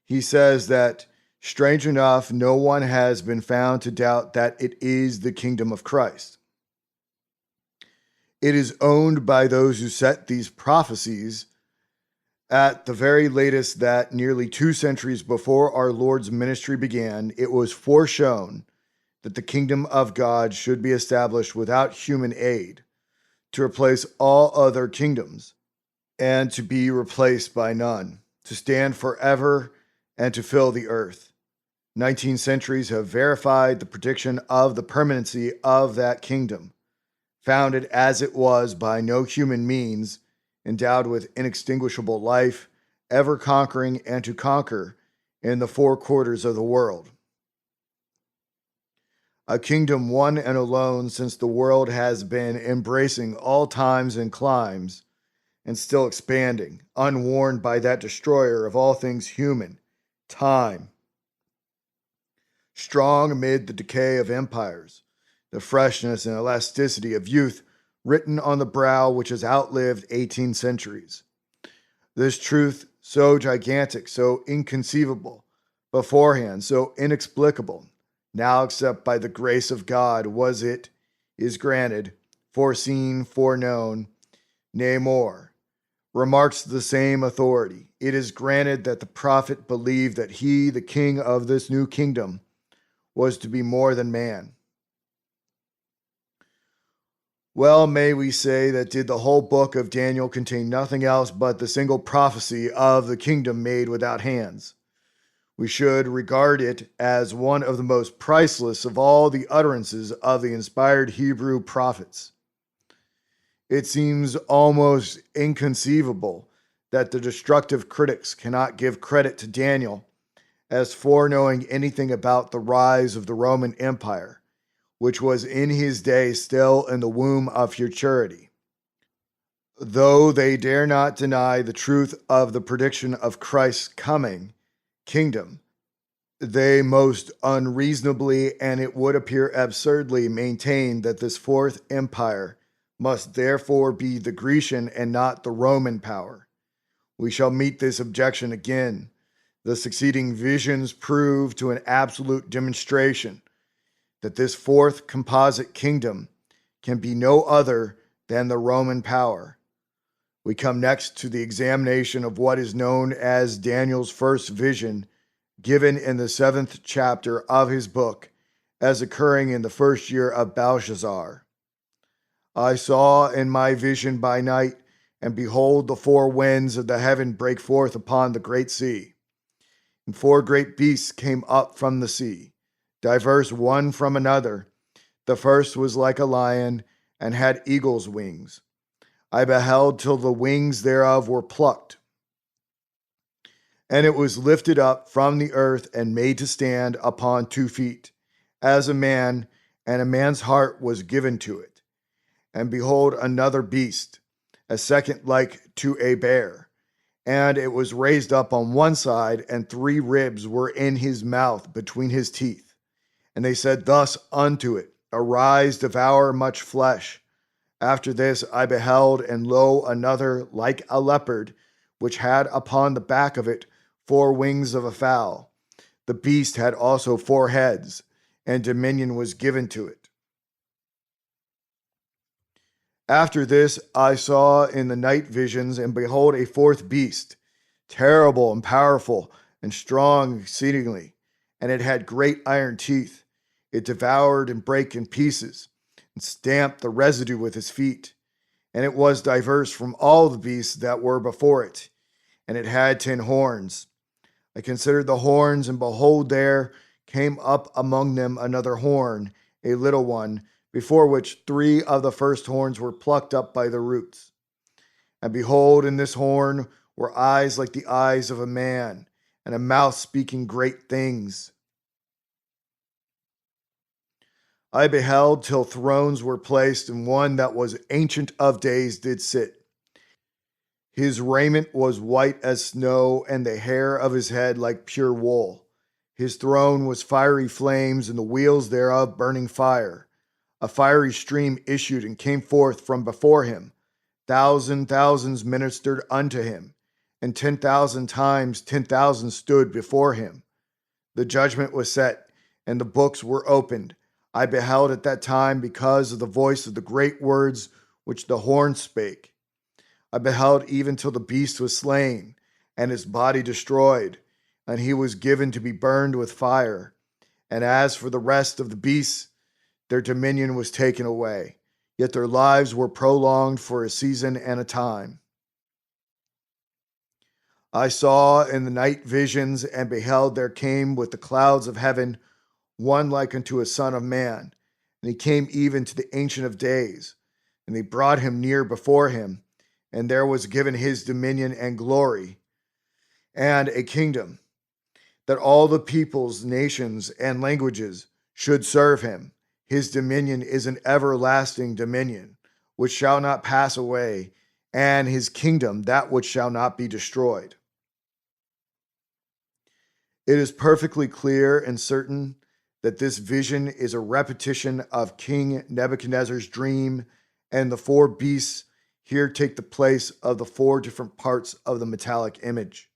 He says that, strange enough, no one has been found to doubt that it is the kingdom of Christ. It is owned by those who set these prophecies at the very latest that nearly 2 centuries before our Lord's ministry began, it was foreshown that the kingdom of God should be established without human aid, to replace all other kingdoms, and to be replaced by none, to stand forever and to fill the earth. 19 centuries have verified the prediction of the permanency of that kingdom, founded as it was by no human means, endowed with inextinguishable life, ever conquering and to conquer in the 4 quarters of the world. A kingdom one and alone since the world has been embracing all times and climes, and still expanding, unwarned by that destroyer of all things human, time. Strong amid the decay of empires, the freshness and elasticity of youth written on the brow which has outlived 18 centuries. This truth, so gigantic, so inconceivable, beforehand, so inexplicable, now except by the grace of God is granted, foreseen, foreknown, nay more. Remarks the same authority. It is granted that the prophet believed that he, the king of this new kingdom, was to be more than man. Well, may we say that did the whole book of Daniel contain nothing else but the single prophecy of the kingdom made without hands? We should regard it as one of the most priceless of all the utterances of the inspired Hebrew prophets. It seems almost inconceivable that the destructive critics cannot give credit to Daniel as foreknowing anything about the rise of the Roman Empire, which was in his day still in the womb of futurity. Though they dare not deny the truth of the prediction of Christ's coming kingdom, they most unreasonably, and it would appear absurdly, maintain that this fourth empire must therefore be the Grecian and not the Roman power. We shall meet this objection again. The succeeding visions prove to an absolute demonstration that this fourth composite kingdom can be no other than the Roman power. We come next to the examination of what is known as Daniel's first vision, given in the 7th chapter of his book, as occurring in the first year of Belshazzar. I saw in my vision by night, and behold, the 4 winds of the heaven break forth upon the great sea. And 4 great beasts came up from the sea, diverse one from another. The first was like a lion, and had eagle's wings. I beheld till the wings thereof were plucked, and it was lifted up from the earth and made to stand upon 2 feet, as a man, and a man's heart was given to it. And behold, another beast, a second like to a bear, and it was raised up on one side, and 3 ribs were in his mouth between his teeth. And they said thus unto it, Arise, devour much flesh. After this I beheld, and lo, another like a leopard, which had upon the back of it 4 wings of a fowl. The beast had also 4 heads, and dominion was given to it. After this I saw in the night visions, and behold, a 4th beast, terrible and powerful, and strong exceedingly, and it had great iron teeth. It devoured and brake in pieces, and stamped the residue with his feet. And it was diverse from all the beasts that were before it, and it had 10 horns. I considered the horns, and behold, there came up among them another horn, a little one, before which 3 of the first horns were plucked up by the roots. And behold, in this horn were eyes like the eyes of a man, and a mouth speaking great things. I beheld till thrones were placed, and one that was ancient of days did sit. His raiment was white as snow, and the hair of his head like pure wool. His throne was fiery flames, and the wheels thereof burning fire. A fiery stream issued and came forth from before him. Thousands ministered unto him, and 10,000 times 10,000 stood before him. The judgment was set, and the books were opened. I beheld at that time because of the voice of the great words which the horn spake. I beheld even till the beast was slain, and his body destroyed, and he was given to be burned with fire. And as for the rest of the beasts, their dominion was taken away, yet their lives were prolonged for a season and a time. I saw in the night visions, and beheld there came with the clouds of heaven one like unto a son of man. And he came even to the Ancient of Days, and they brought him near before him, and there was given his dominion and glory, and a kingdom, that all the peoples, nations, and languages should serve him. His dominion is an everlasting dominion, which shall not pass away, and his kingdom that which shall not be destroyed. It is perfectly clear and certain that this vision is a repetition of King Nebuchadnezzar's dream, and the four beasts here take the place of the four different parts of the metallic image.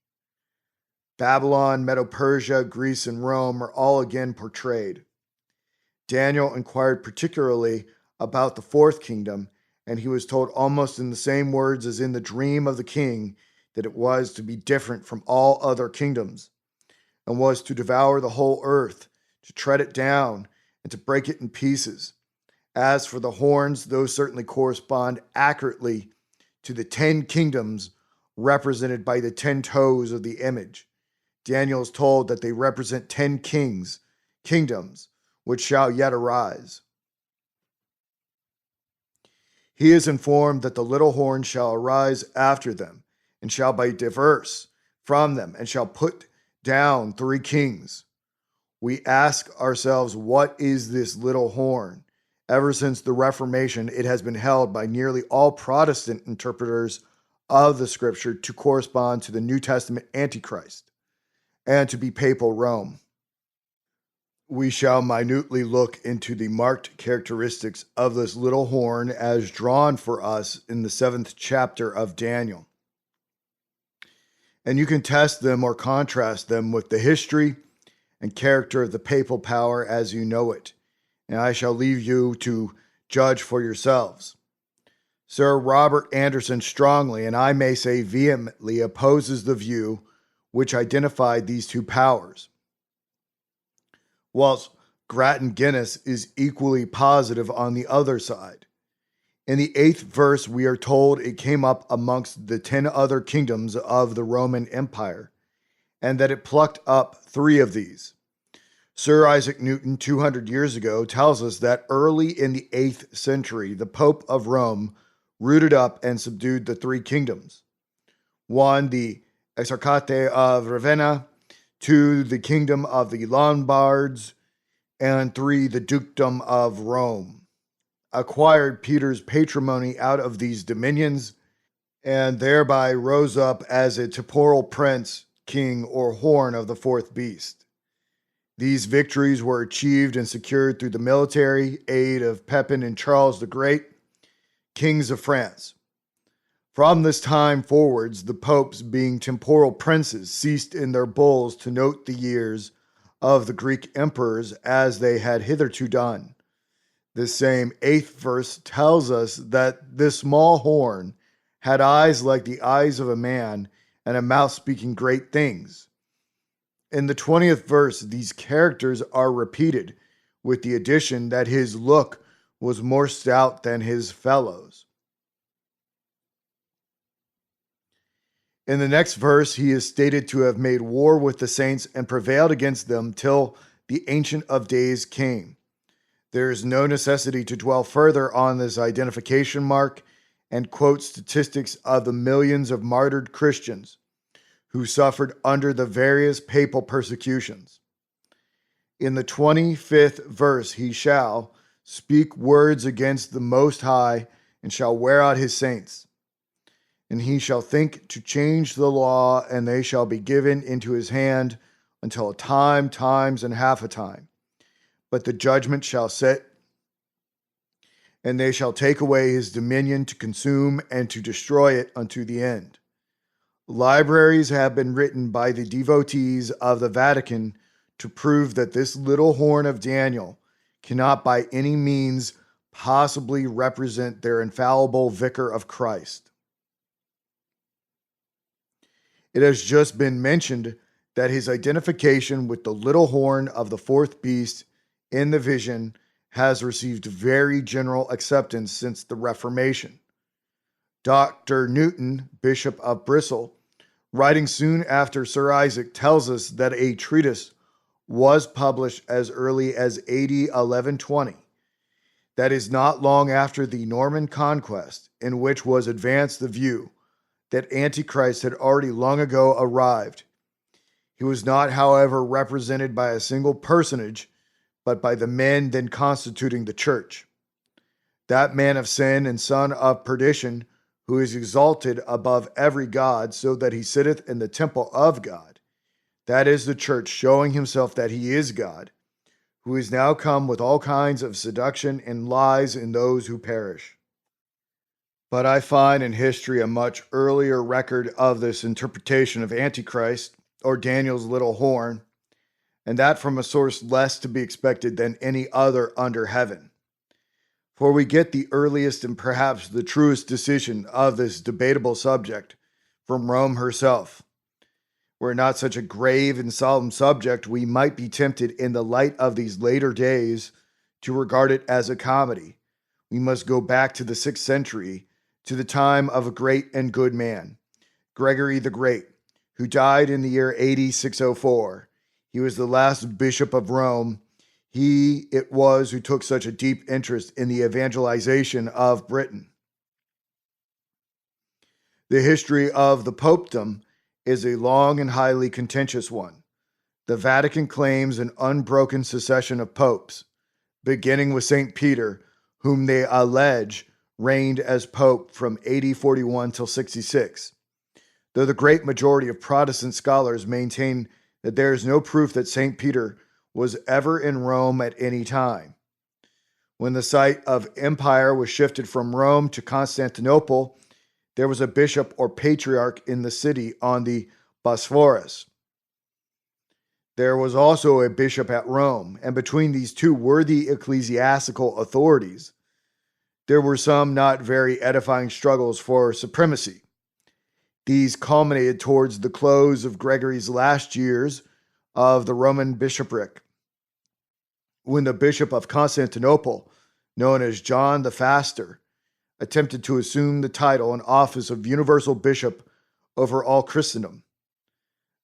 Babylon, Medo-Persia, Greece, and Rome are all again portrayed. Daniel inquired particularly about the fourth kingdom, and he was told almost in the same words as in the dream of the king that it was to be different from all other kingdoms, and was to devour the whole earth, to tread it down, and to break it in pieces. As for the horns, those certainly correspond accurately to the 10 kingdoms represented by the 10 toes of the image. Daniel is told that they represent 10 kingdoms, which shall yet arise. He is informed that the little horn shall arise after them, and shall be diverse from them, and shall put down 3 kings. We ask ourselves, what is this little horn? Ever since the Reformation, it has been held by nearly all Protestant interpreters of the scripture to correspond to the New Testament Antichrist and to be papal Rome. We shall minutely look into the marked characteristics of this little horn as drawn for us in the 7th chapter of Daniel. And you can test them or contrast them with the history and character of the papal power as you know it, and I shall leave you to judge for yourselves. Sir Robert Anderson strongly, and I may say vehemently, opposes the view which identified these two powers, whilst Grattan Guinness is equally positive on the other side. In the 8th verse, we are told it came up amongst the 10 other kingdoms of the Roman Empire, and that it plucked up 3 of these. Sir Isaac Newton, 200 years ago, tells us that early in the 8th century, the Pope of Rome rooted up and subdued the 3 kingdoms. 1, the Exarchate of Ravenna; 2, the kingdom of the Lombards; and 3, the dukedom of Rome. Acquired Peter's patrimony out of these dominions, and thereby rose up as a temporal prince, king, or horn of the fourth beast. These victories were achieved and secured through the military aid of Pepin and Charles the Great, kings of France. From this time forwards, the popes, being temporal princes, ceased in their bulls to note the years of the Greek emperors as they had hitherto done. This same 8th verse tells us that this small horn had eyes like the eyes of a man and a mouth speaking great things. In the 20th verse, these characters are repeated, with the addition that his look was more stout than his fellows. In the next verse, he is stated to have made war with the saints and prevailed against them till the Ancient of Days came. There is no necessity to dwell further on this identification mark and quote statistics of the millions of martyred Christians who suffered under the various papal persecutions. In the 25th verse, he shall speak words against the Most High and shall wear out his saints. And he shall think to change the law, and they shall be given into his hand until a time, times, and half a time. But the judgment shall sit, and they shall take away his dominion to consume and to destroy it unto the end. Libraries have been written by the devotees of the Vatican to prove that this little horn of Daniel cannot by any means possibly represent their infallible vicar of Christ. It has just been mentioned that his identification with the little horn of the fourth beast in the vision has received very general acceptance since the Reformation. Dr. Newton, Bishop of Bristol, writing soon after Sir Isaac, tells us that a treatise was published as early as AD 1120. That is not long after the Norman conquest, in which was advanced the view that Antichrist had already long ago arrived. He was not, however, represented by a single personage, but by the men then constituting the church. That man of sin and son of perdition, who is exalted above every god, so that he sitteth in the temple of God. That is the church, showing himself that he is God, who is now come with all kinds of seduction and lies in those who perish. But I find in history a much earlier record of this interpretation of Antichrist, or Daniel's little horn, and that from a source less to be expected than any other under heaven. For we get the earliest and perhaps the truest decision of this debatable subject from Rome herself. Were it not such a grave and solemn subject, we might be tempted in the light of these later days to regard it as a comedy. We must go back to the 6th century, to the time of a great and good man, Gregory the Great, who died in the year AD 604. He was the last bishop of Rome. He it was who took such a deep interest in the evangelization of Britain. The history of the popedom is a long and highly contentious one. The Vatican claims an unbroken succession of popes, beginning with St. Peter, whom they allege reigned as pope from AD 41 till 66, though the great majority of Protestant scholars maintain that there is no proof that St. Peter was ever in Rome at any time. When the site of empire was shifted from Rome to Constantinople, there was a bishop or patriarch in the city on the Bosphorus. There was also a bishop at Rome, and between these two worthy ecclesiastical authorities, there were some not very edifying struggles for supremacy. These culminated towards the close of Gregory's last years of the Roman bishopric, when the bishop of Constantinople, known as John the Faster, attempted to assume the title and office of universal bishop over all Christendom.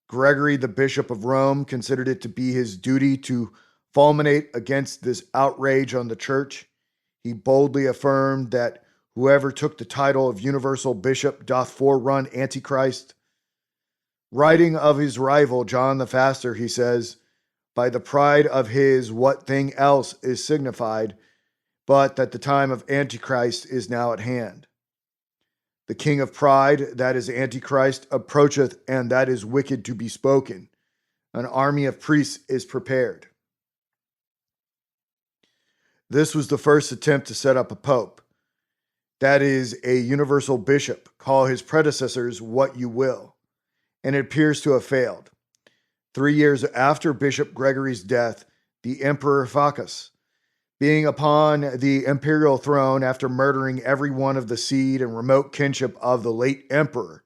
Gregory, the bishop of Rome, considered it to be his duty to fulminate against this outrage on the church. He boldly affirmed that whoever took the title of universal bishop doth forerun Antichrist. Writing of his rival, John the Faster, he says, by the pride of his what thing else is signified, but that the time of Antichrist is now at hand. The king of pride, that is Antichrist, approacheth, and that is wicked to be spoken. An army of priests is prepared. This was the first attempt to set up a pope. That is, a universal bishop. Call his predecessors what you will. And it appears to have failed. 3 years after Bishop Gregory's death, the Emperor Focus, being upon the imperial throne after murdering every one of the seed and remote kinship of the late emperor,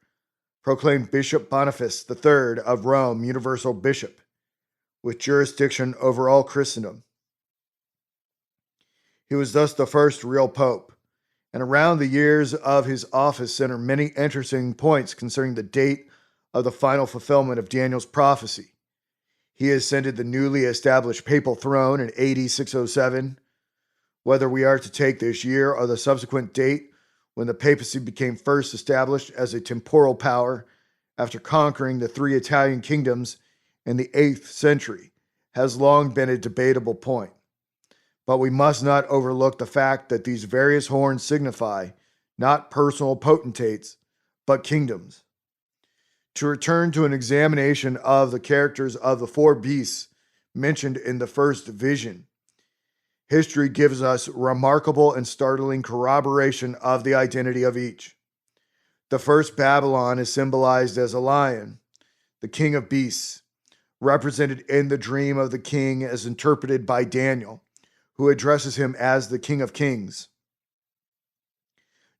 proclaimed Bishop Boniface III of Rome universal bishop, with jurisdiction over all Christendom. He was thus the first real pope, and around the years of his office center many interesting points concerning the date of the final fulfillment of Daniel's prophecy. He ascended the newly established papal throne in AD 607. Whether we are to take this year or the subsequent date when the papacy became first established as a temporal power after conquering the 3 Italian kingdoms in the 8th century, has long been a debatable point. But we must not overlook the fact that these various horns signify not personal potentates, but kingdoms. To return to an examination of the characters of the four beasts mentioned in the first vision, history gives us remarkable and startling corroboration of the identity of each. The first Babylon is symbolized as a lion, the king of beasts, represented in the dream of the king as interpreted by Daniel, who addresses him as the King of Kings.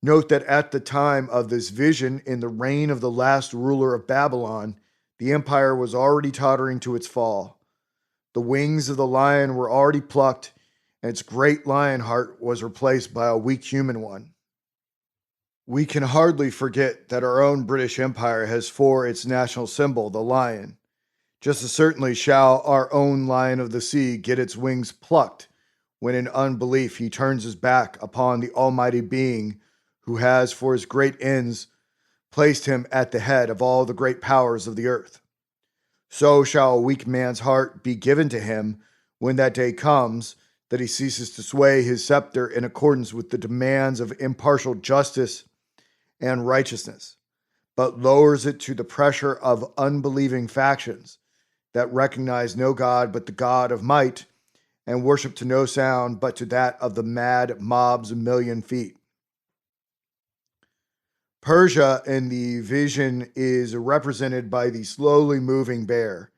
Note that at the time of this vision, in the reign of the last ruler of Babylon, the empire was already tottering to its fall. The wings of the lion were already plucked, and its great lion heart was replaced by a weak human one. We can hardly forget that our own British Empire has for its national symbol the lion. Just as certainly shall our own lion of the sea get its wings plucked when in unbelief he turns his back upon the Almighty Being who has for his great ends placed him at the head of all the great powers of the earth. So shall a weak man's heart be given to him when that day comes that he ceases to sway his scepter in accordance with the demands of impartial justice and righteousness, but lowers it to the pressure of unbelieving factions that recognize no God but the God of might, and worship to no sound but to that of the mad mob's million feet. Persia in the vision is represented by the slowly moving bear.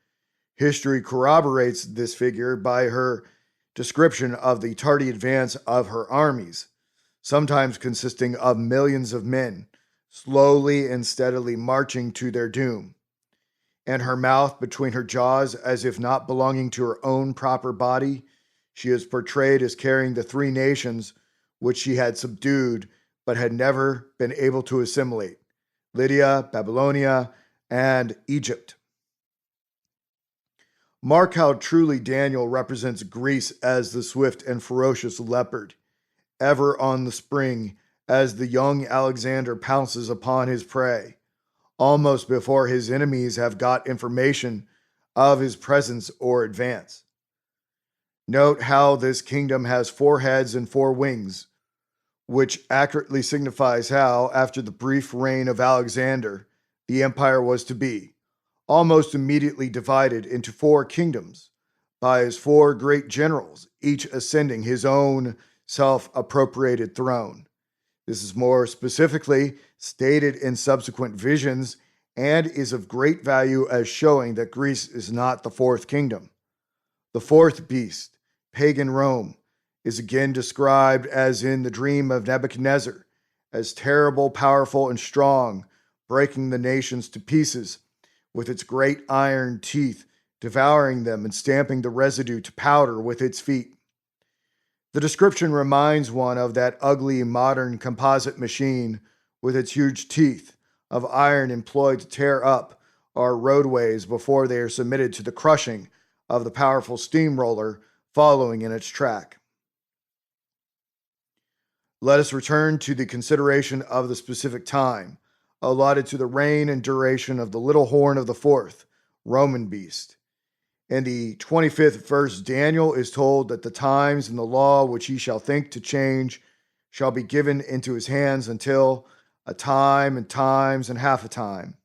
History corroborates this figure by her description of the tardy advance of her armies, sometimes consisting of millions of men, slowly and steadily marching to their doom, and her mouth between her jaws as if not belonging to her own proper body. She is portrayed as carrying the three nations which she had subdued but had never been able to assimilate: Lydia, Babylonia, and Egypt. Mark how truly Daniel represents Greece as the swift and ferocious leopard, ever on the spring as the young Alexander pounces upon his prey, almost before his enemies have got information of his presence or advance. Note how this kingdom has 4 heads and 4 wings, which accurately signifies how, after the brief reign of Alexander, the empire was to be, almost immediately divided into 4 kingdoms by his 4 great generals, each ascending his own self-appropriated throne. This is more specifically stated in subsequent visions and is of great value as showing that Greece is not the 4th kingdom. The 4th beast, pagan Rome, is again described as in the dream of Nebuchadnezzar, as terrible, powerful, and strong, breaking the nations to pieces with its great iron teeth, devouring them and stamping the residue to powder with its feet. The description reminds one of that ugly modern composite machine with its huge teeth of iron employed to tear up our roadways before they are submitted to the crushing of the powerful steamroller following in its track. Let us return to the consideration of the specific time allotted to the reign and duration of the little horn of the 4th Roman beast. In the 25th verse, Daniel is told that the times and the law which he shall think to change shall be given into his hands until a time and times and half a time.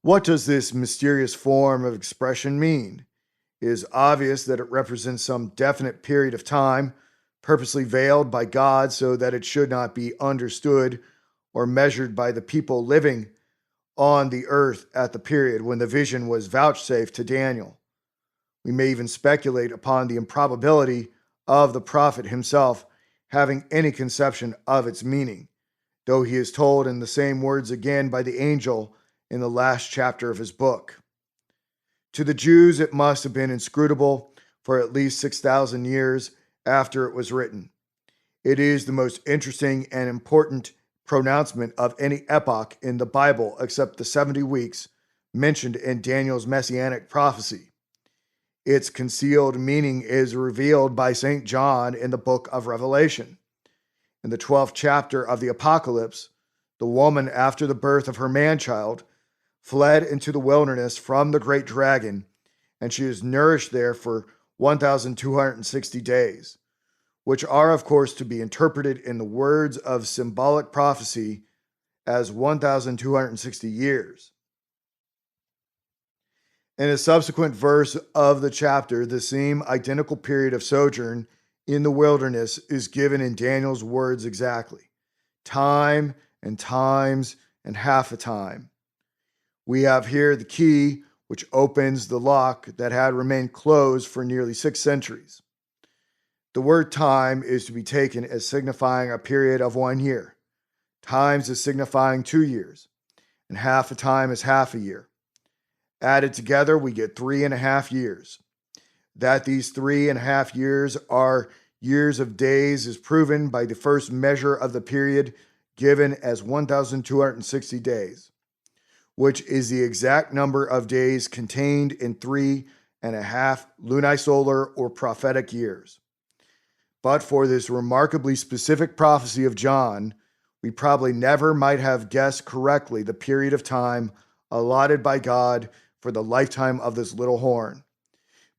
What does this mysterious form of expression mean? It is obvious that it represents some definite period of time, purposely veiled by God so that it should not be understood or measured by the people living on the earth at the period when the vision was vouchsafed to Daniel. We may even speculate upon the improbability of the prophet himself having any conception of its meaning, though he is told in the same words again by the angel in the last chapter of his book. To the Jews, it must have been inscrutable for at least 6,000 years after it was written. It is the most interesting and important pronouncement of any epoch in the Bible except the 70 weeks mentioned in Daniel's messianic prophecy. Its concealed meaning is revealed by St. John in the book of Revelation. In the 12th chapter of the Apocalypse, the woman, after the birth of her man-child, fled into the wilderness from the great dragon, and she is nourished there for 1,260 days, which are, of course, to be interpreted in the words of symbolic prophecy as 1,260 years. In a subsequent verse of the chapter, the same identical period of sojourn in the wilderness is given in Daniel's words exactly: time and times and half a time. We have here the key which opens the lock that had remained closed for nearly 6 centuries. The word time is to be taken as signifying a period of 1 year. Times is signifying 2 years, and half a time is half a year. Added together, we get 3.5 years. That these 3.5 years are years of days is proven by the first measure of the period given as 1,260 days, which is the exact number of days contained in 3.5 lunisolar or prophetic years. But for this remarkably specific prophecy of John, we probably never might have guessed correctly the period of time allotted by God for the lifetime of this little horn.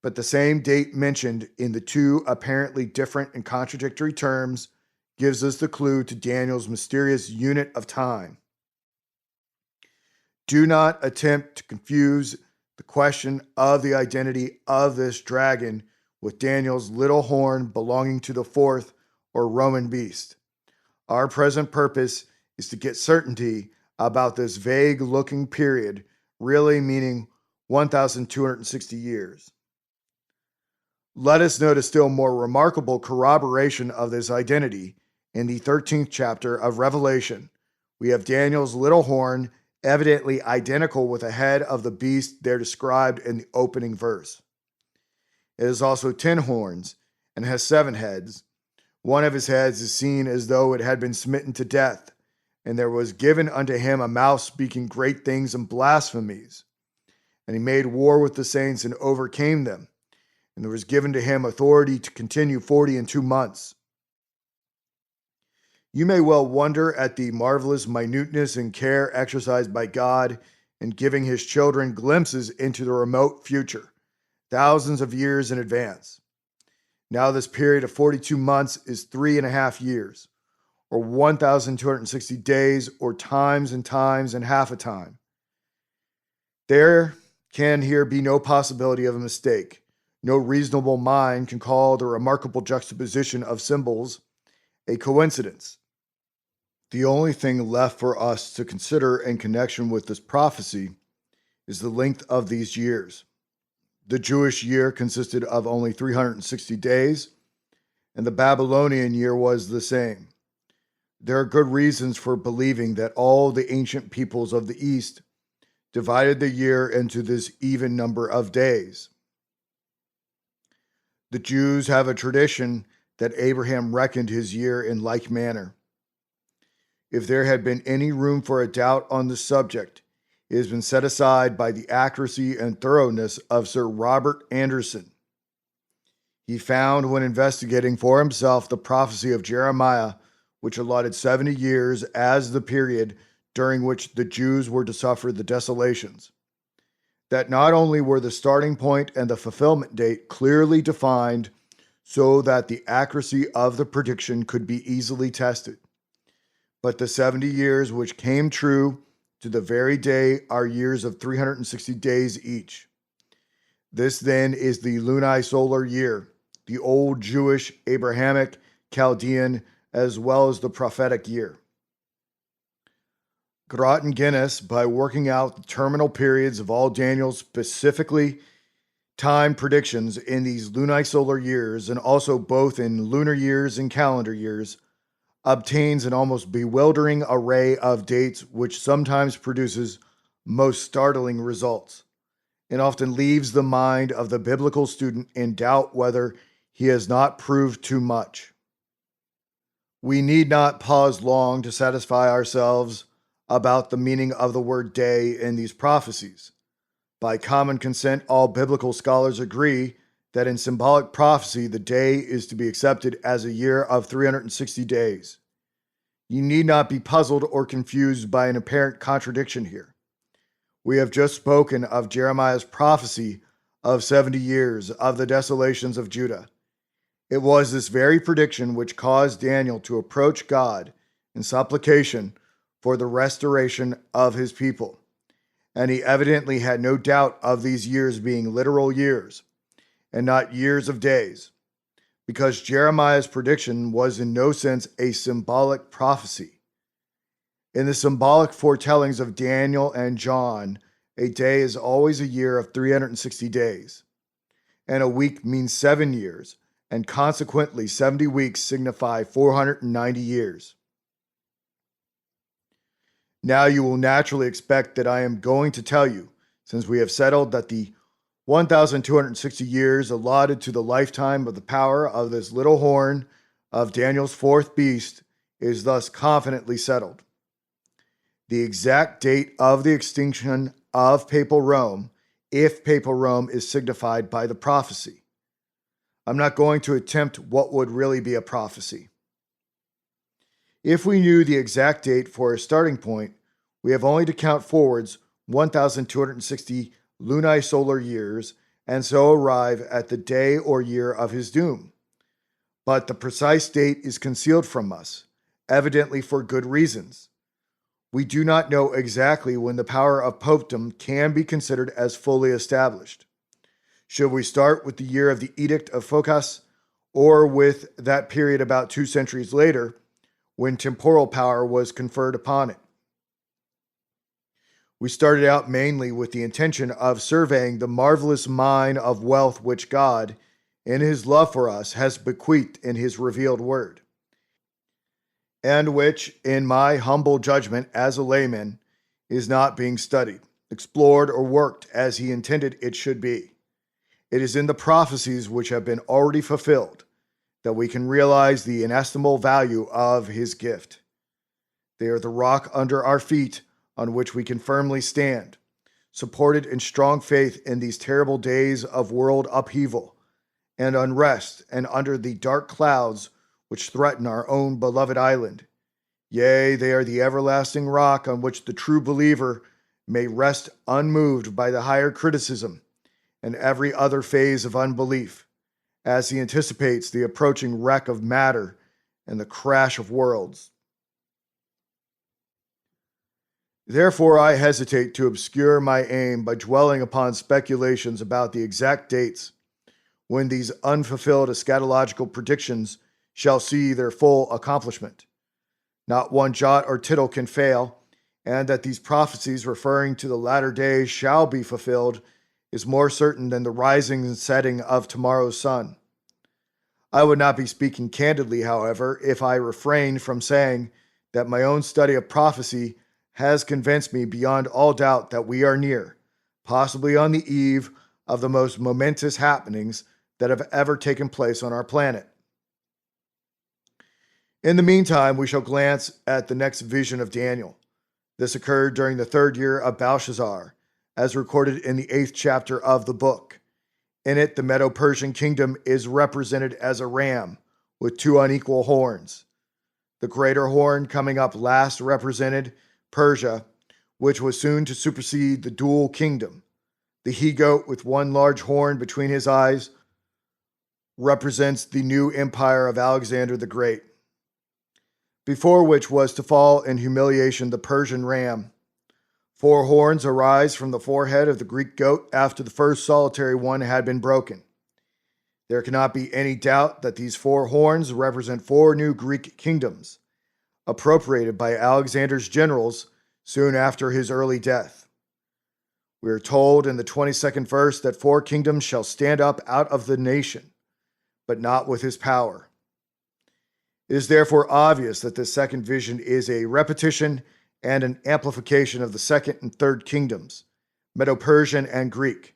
But the same date mentioned in the two apparently different and contradictory terms gives us the clue to Daniel's mysterious unit of time. Do not attempt to confuse the question of the identity of this dragon with Daniel's little horn belonging to the fourth or Roman beast. Our present purpose is to get certainty about this vague looking period, really meaning 1,260 years. Let us note a still more remarkable corroboration of this identity in the 13th chapter of Revelation. We have Daniel's little horn, evidently identical with the head of the beast there described in the opening verse. It has also 10 horns and has 7 heads. One of his heads is seen as though it had been smitten to death, and there was given unto him a mouth speaking great things and blasphemies. And he made war with the saints and overcame them. And there was given to him authority to continue 42 months. You may well wonder at the marvelous minuteness and care exercised by God in giving his children glimpses into the remote future, thousands of years in advance. Now this period of 42 months is 3.5 years, or 1,260 days, or times and half a time. There can here be no possibility of a mistake. No reasonable mind can call the remarkable juxtaposition of symbols a coincidence. The only thing left for us to consider in connection with this prophecy is the length of these years. The Jewish year consisted of only 360 days, and the Babylonian year was the same. There are good reasons for believing that all the ancient peoples of the East divided the year into this even number of days. The Jews have a tradition that Abraham reckoned his year in like manner. If there had been any room for a doubt on the subject, it has been set aside by the accuracy and thoroughness of Sir Robert Anderson. He found, when investigating for himself the prophecy of Jeremiah, which allotted 70 years as the period during which the Jews were to suffer the desolations, that not only were the starting point and the fulfillment date clearly defined so that the accuracy of the prediction could be easily tested, but the 70 years which came true to the very day are years of 360 days each. This then is the lunisolar year, the old Jewish, Abrahamic, Chaldean, as well as the prophetic year. Groton Guinness, by working out the terminal periods of all Daniel's specifically timed predictions in these lunisolar years, and also both in lunar years and calendar years, obtains an almost bewildering array of dates which sometimes produces most startling results, and often leaves the mind of the biblical student in doubt whether he has not proved too much. We need not pause long to satisfy ourselves about the meaning of the word day in these prophecies. By common consent, all biblical scholars agree that in symbolic prophecy, the day is to be accepted as a year of 360 days. You need not be puzzled or confused by an apparent contradiction here. We have just spoken of Jeremiah's prophecy of 70 years of the desolations of Judah. It was this very prediction which caused Daniel to approach God in supplication for the restoration of his people. And he evidently had no doubt of these years being literal years and not years of days, because Jeremiah's prediction was in no sense a symbolic prophecy. In the symbolic foretellings of Daniel and John, a day is always a year of 360 days, and a week means 7 years, and consequently 70 weeks signify 490 years. Now you will naturally expect that I am going to tell you, since we have settled that the 1,260 years allotted to the lifetime of the power of this little horn of Daniel's fourth beast is thus confidently settled. The exact date of the extinction of Papal Rome, if Papal Rome is signified by the prophecy. I'm not going to attempt what would really be a prophecy. If we knew the exact date for a starting point, we have only to count forwards 1,260 lunisolar years and so arrive at the day or year of his doom. But the precise date is concealed from us, evidently for good reasons. We do not know exactly when the power of popedom can be considered as fully established. Should we start with the year of the Edict of Phocas, or with that period about 2 centuries later, when temporal power was conferred upon it? We started out mainly with the intention of surveying the marvelous mine of wealth which God, in his love for us, has bequeathed in his revealed word, and which, in my humble judgment as a layman, is not being studied, explored, or worked as he intended it should be. It is in the prophecies which have been already fulfilled that we can realize the inestimable value of his gift. They are the rock under our feet on which we can firmly stand, supported in strong faith in these terrible days of world upheaval and unrest and under the dark clouds which threaten our own beloved island. Yea, they are the everlasting rock on which the true believer may rest unmoved by the higher criticism and every other phase of unbelief, as he anticipates the approaching wreck of matter and the crash of worlds. Therefore, I hesitate to obscure my aim by dwelling upon speculations about the exact dates when these unfulfilled eschatological predictions shall see their full accomplishment. Not one jot or tittle can fail, and that these prophecies referring to the latter days shall be fulfilled is more certain than the rising and setting of tomorrow's sun. I would not be speaking candidly, however, if I refrained from saying that my own study of prophecy has convinced me beyond all doubt that we are near, possibly on the eve of the most momentous happenings that have ever taken place on our planet. In the meantime, we shall glance at the next vision of Daniel. This occurred during the 3rd year of Belshazzar, as recorded in the 8th chapter of the book. In it, the Medo-Persian kingdom is represented as a ram with 2 unequal horns. The greater horn coming up last represented Persia, which was soon to supersede the dual kingdom. The he-goat with 1 large horn between his eyes represents the new empire of Alexander the Great, before which was to fall in humiliation the Persian ram. 4 horns arise from the forehead of the Greek goat after the first solitary one had been broken. There cannot be any doubt that these 4 horns represent 4 new Greek kingdoms, appropriated by Alexander's generals soon after his early death. We are told in the 22nd verse that 4 kingdoms shall stand up out of the nation, but not with his power. It is therefore obvious that this second vision is a repetition and an amplification of the 2nd and 3rd kingdoms, Medo-Persian and Greek,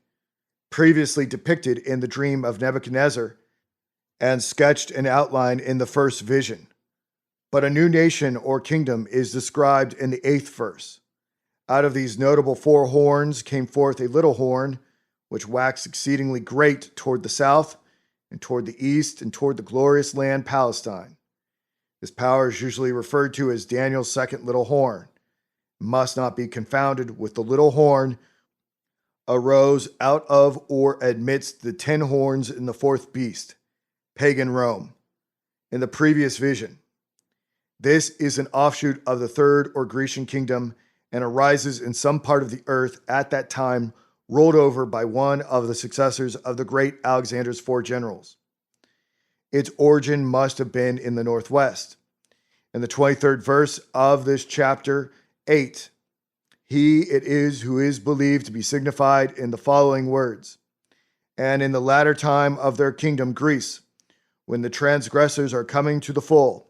previously depicted in the dream of Nebuchadnezzar and sketched in outline in the first vision. But a new nation or kingdom is described in the 8th verse. Out of these notable 4 horns came forth a little horn, which waxed exceedingly great toward the south and toward the east and toward the glorious land Palestine. This power is usually referred to as Daniel's 2nd little horn. It must not be confounded with the little horn arose out of or amidst the 10 horns in the 4th beast, pagan Rome, in the previous vision. This is an offshoot of the third or Grecian kingdom and arises in some part of the earth at that time, ruled over by one of the successors of the great Alexander's four generals. Its origin must have been in the northwest. In the 23rd verse of this chapter 8, he it is who is believed to be signified in the following words: and in the latter time of their kingdom, Greece, when the transgressors are coming to the full,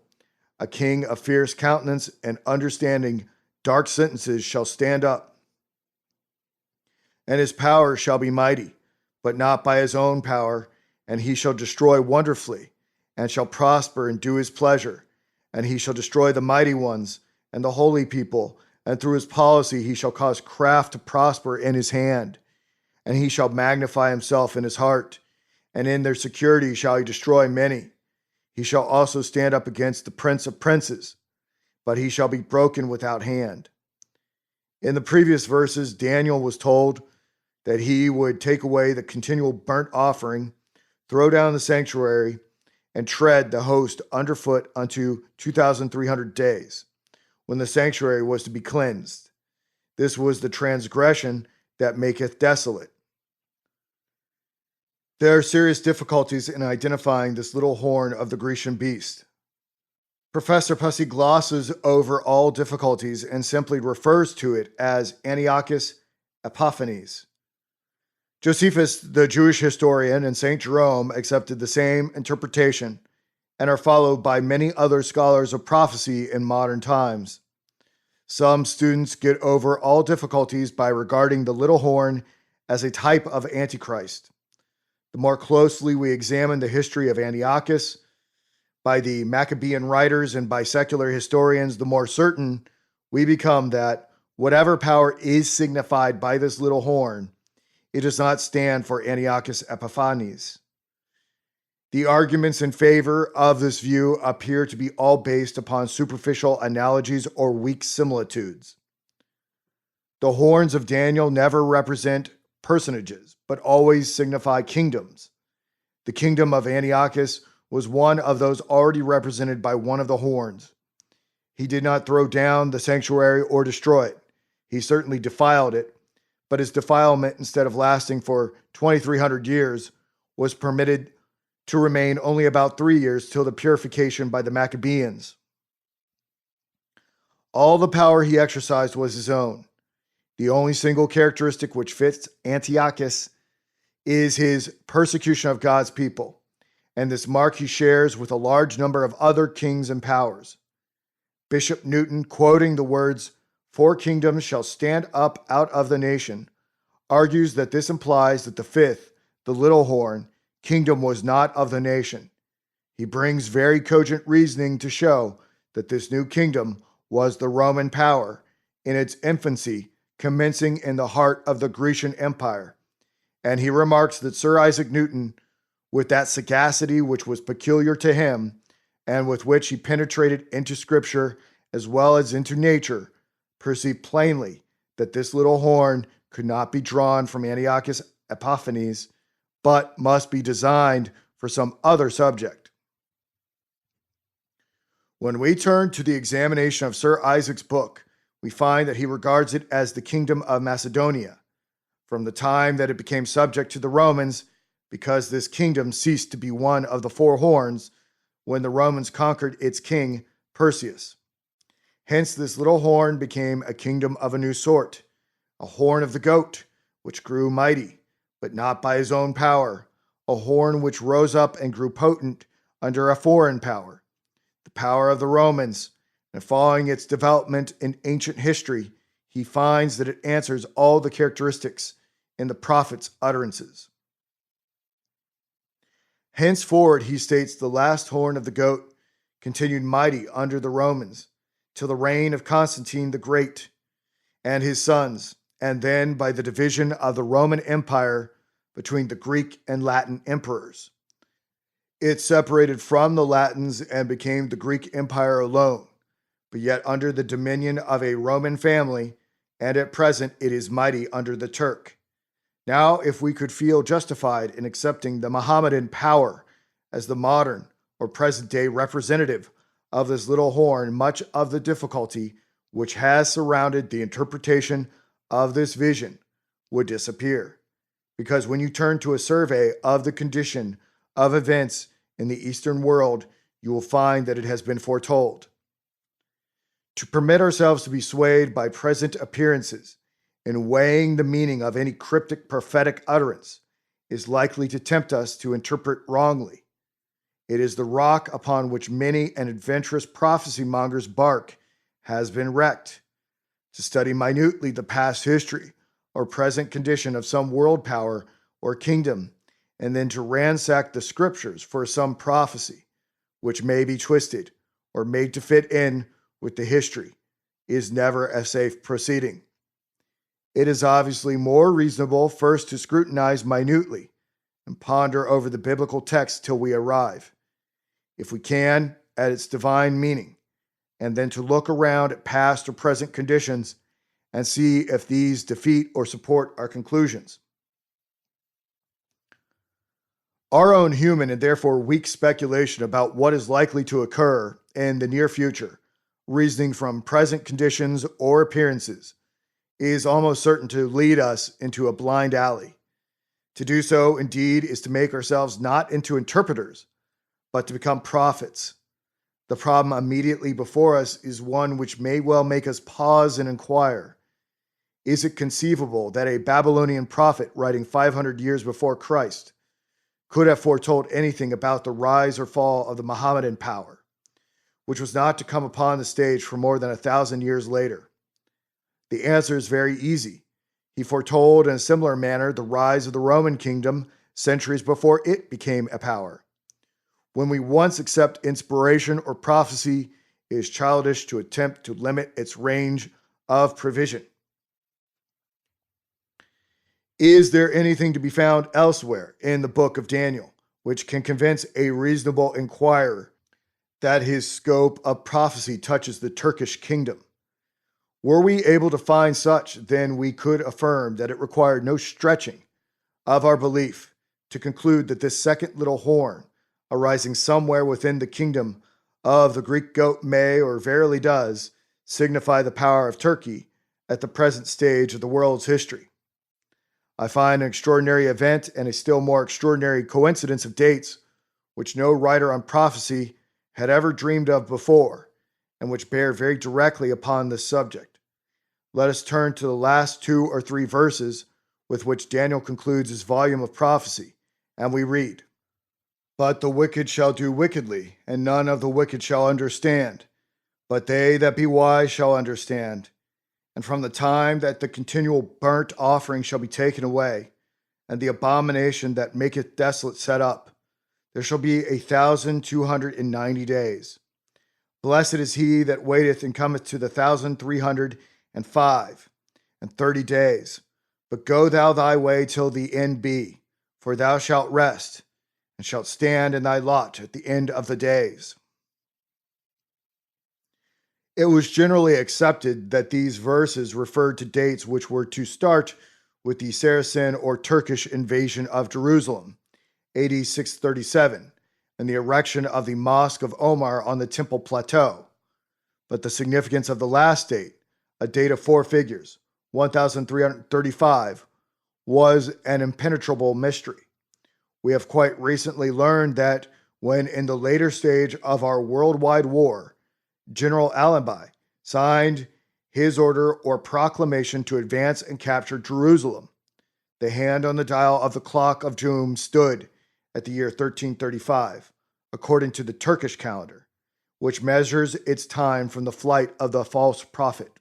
a king of fierce countenance and understanding dark sentences shall stand up, and his power shall be mighty, but not by his own power, and he shall destroy wonderfully, and shall prosper and do his pleasure, and he shall destroy the mighty ones and the holy people, and through his policy he shall cause craft to prosper in his hand, and he shall magnify himself in his heart, and in their security shall he destroy many. He shall also stand up against the prince of princes, but he shall be broken without hand. In the previous verses, Daniel was told that he would take away the continual burnt offering, throw down the sanctuary, and tread the host underfoot unto 2,300 days, when the sanctuary was to be cleansed. This was the transgression that maketh desolate. There are serious difficulties in identifying this little horn of the Grecian beast. Professor Pussy glosses over all difficulties and simply refers to it as Antiochus Epiphanes. Josephus, the Jewish historian, and St. Jerome accepted the same interpretation and are followed by many other scholars of prophecy in modern times. Some students get over all difficulties by regarding the little horn as a type of Antichrist. The more closely we examine the history of Antiochus by the Maccabean writers and by secular historians, the more certain we become that whatever power is signified by this little horn, it does not stand for Antiochus Epiphanes. The arguments in favor of this view appear to be all based upon superficial analogies or weak similitudes. The horns of Daniel never represent personages, but always signify kingdoms. The kingdom of Antiochus was one of those already represented by one of the horns. He did not throw down the sanctuary or destroy it. He certainly defiled it, but his defilement, instead of lasting for 2,300 years, was permitted to remain only about 3 years till the purification by the Maccabeans. All the power he exercised was his own. The only single characteristic which fits Antiochus is his persecution of God's people, and this mark he shares with a large number of other kings and powers. Bishop Newton, quoting the words, "4 kingdoms shall stand up out of the nation," argues that this implies that the fifth, the little horn, kingdom was not of the nation. He brings very cogent reasoning to show that this new kingdom was the Roman power in its infancy, commencing in the heart of the Grecian Empire. And he remarks that Sir Isaac Newton, with that sagacity which was peculiar to him, and with which he penetrated into Scripture as well as into nature, perceived plainly that this little horn could not be drawn from Antiochus Epiphanes, but must be designed for some other subject. When we turn to the examination of Sir Isaac's book, we find that he regards it as the kingdom of Macedonia, from the time that it became subject to the Romans, because this kingdom ceased to be one of the 4 horns when the Romans conquered its king, Perseus. Hence, this little horn became a kingdom of a new sort, a horn of the goat, which grew mighty, but not by his own power, a horn which rose up and grew potent under a foreign power, the power of the Romans. And following its development in ancient history, he finds that it answers all the characteristics in the prophet's utterances. Henceforward, he states, the last horn of the goat continued mighty under the Romans till the reign of Constantine the Great and his sons, and then by the division of the Roman Empire between the Greek and Latin emperors. It separated from the Latins and became the Greek Empire alone, but yet under the dominion of a Roman family, and at present it is mighty under the Turk. Now, if we could feel justified in accepting the Mohammedan power as the modern or present-day representative of this little horn, much of the difficulty which has surrounded the interpretation of this vision would disappear. Because when you turn to a survey of the condition of events in the Eastern world, you will find that it has been foretold. To permit ourselves to be swayed by present appearances in weighing the meaning of any cryptic prophetic utterance is likely to tempt us to interpret wrongly. It is the rock upon which many an adventurous prophecy monger's bark has been wrecked. To study minutely the past history or present condition of some world power or kingdom, and then to ransack the scriptures for some prophecy, which may be twisted or made to fit in with the history, is never a safe proceeding. It is obviously more reasonable first to scrutinize minutely and ponder over the biblical text till we arrive, if we can, at its divine meaning, and then to look around at past or present conditions and see if these defeat or support our conclusions. Our own human and therefore weak speculation about what is likely to occur in the near future, reasoning from present conditions or appearances, is almost certain to lead us into a blind alley. To do so, indeed, is to make ourselves not into interpreters, but to become prophets. The problem immediately before us is one which may well make us pause and inquire. Is it conceivable that a Babylonian prophet writing 500 years before Christ could have foretold anything about the rise or fall of the Mohammedan power, which was not to come upon the stage for more than 1,000 years later? The answer is very easy. He foretold in a similar manner the rise of the Roman kingdom centuries before it became a power. When we once accept inspiration or prophecy, it is childish to attempt to limit its range of provision. Is there anything to be found elsewhere in the book of Daniel which can convince a reasonable inquirer that his scope of prophecy touches the Turkish kingdom? Were we able to find such, then we could affirm that it required no stretching of our belief to conclude that this second little horn, arising somewhere within the kingdom of the Greek goat, may, or verily does, signify the power of Turkey at the present stage of the world's history. I find an extraordinary event and a still more extraordinary coincidence of dates which no writer on prophecy had ever dreamed of before, and which bear very directly upon this subject. Let us turn to the last 2 or 3 verses with which Daniel concludes his volume of prophecy, and we read, "But the wicked shall do wickedly, and none of the wicked shall understand. But they that be wise shall understand. And from the time that the continual burnt offering shall be taken away, and the abomination that maketh desolate set up, there shall be 1,290 days. Blessed is he that waiteth and cometh to the 1,305 and 30 days. But go thou thy way till the end be, for thou shalt rest, and shalt stand in thy lot at the end of the days." It was generally accepted that these verses referred to dates which were to start with the Saracen or Turkish invasion of Jerusalem, AD 637, and the erection of the Mosque of Omar on the Temple Plateau. But the significance of the last date, a date of 4 figures, 1335, was an impenetrable mystery. We have quite recently learned that when in the later stage of our worldwide war, General Allenby signed his order or proclamation to advance and capture Jerusalem, the hand on the dial of the clock of doom stood at the year 1335, according to the Turkish calendar, which measures its time from the flight of the false prophet.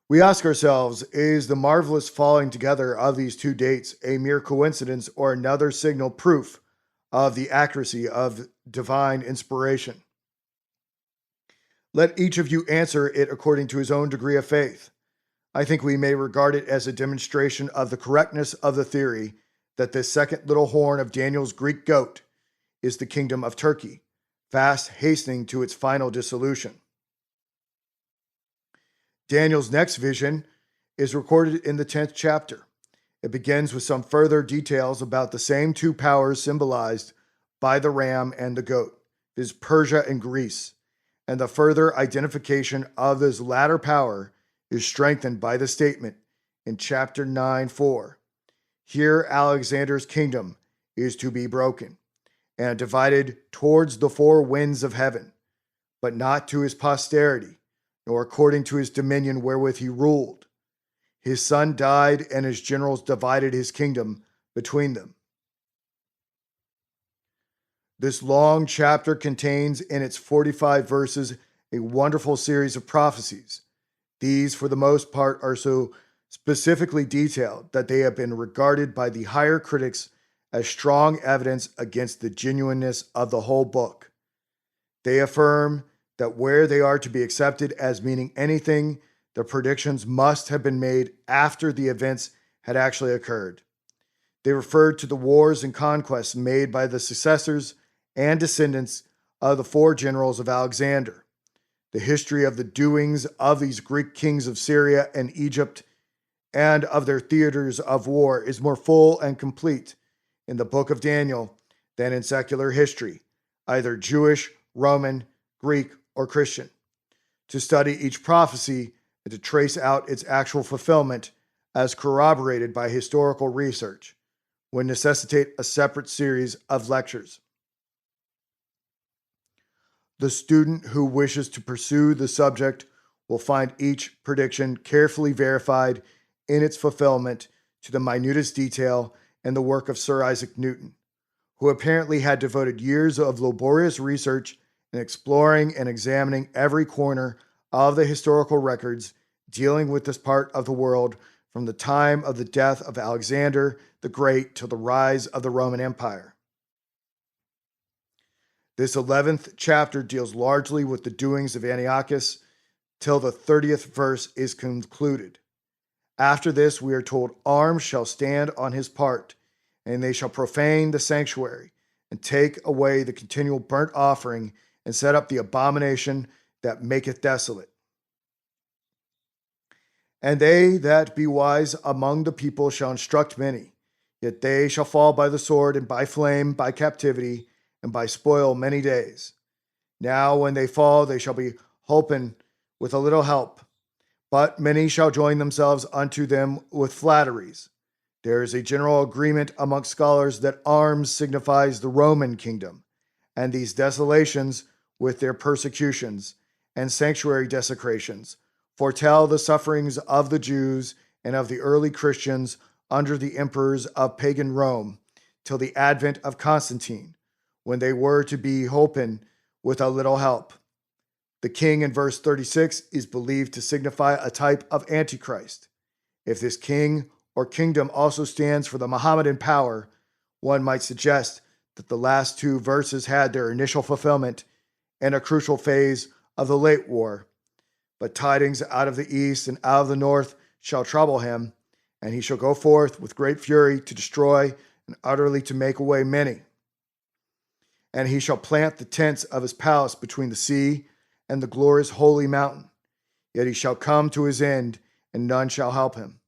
We ask ourselves, is the marvelous falling together of these 2 dates a mere coincidence or another signal proof of the accuracy of divine inspiration? Let each of you answer it according to his own degree of faith. I think we may regard it as a demonstration of the correctness of the theory that this second little horn of Daniel's Greek goat is the kingdom of Turkey, fast hastening to its final dissolution. Daniel's next vision is recorded in the 10th chapter. It begins with some further details about the same 2 powers symbolized by the ram and the goat, is Persia and Greece, and the further identification of this latter power is strengthened by the statement in chapter 9:4. Here Alexander's kingdom is to be broken and divided towards the four winds of heaven, but not to his posterity, nor according to his dominion wherewith he ruled. His son died, and his generals divided his kingdom between them. This long chapter contains in its 45 verses a wonderful series of prophecies. These, for the most part, are so specifically detailed that they have been regarded by the higher critics as strong evidence against the genuineness of the whole book. They affirm that where they are to be accepted as meaning anything, the predictions must have been made after the events had actually occurred. They referred to the wars and conquests made by the successors and descendants of the four generals of Alexander. The history of the doings of these Greek kings of Syria and Egypt and of their theaters of war is more full and complete in the book of Daniel than in secular history, either Jewish, Roman, Greek, or Christian. To study each prophecy and to trace out its actual fulfillment as corroborated by historical research would necessitate a separate series of lectures. The student who wishes to pursue the subject will find each prediction carefully verified in its fulfillment to the minutest detail in the work of Sir Isaac Newton, who apparently had devoted years of laborious research in exploring and examining every corner of the historical records dealing with this part of the world from the time of the death of Alexander the Great to the rise of the Roman Empire. This 11th chapter deals largely with the doings of Antiochus till the 30th verse is concluded. After this, we are told, arms shall stand on his part, and they shall profane the sanctuary, and take away the continual burnt offering, and set up the abomination that maketh desolate. And they that be wise among the people shall instruct many, yet they shall fall by the sword, and by flame, by captivity, and by spoil many days. Now when they fall, they shall be holpen with a little help, but many shall join themselves unto them with flatteries. There is a general agreement amongst scholars that arms signifies the Roman kingdom, and these desolations with their persecutions and sanctuary desecrations foretell the sufferings of the Jews and of the early Christians under the emperors of pagan Rome till the advent of Constantine, when they were to be holpen with a little help. The king in verse 36 is believed to signify a type of Antichrist. If this king or kingdom also stands for the Mohammedan power, one might suggest that the last two verses had their initial fulfillment in a crucial phase of the late war. But tidings out of the east and out of the north shall trouble him, and he shall go forth with great fury to destroy and utterly to make away many. And he shall plant the tents of his palace between the sea and the glorious holy mountain. Yet he shall come to his end, and none shall help him.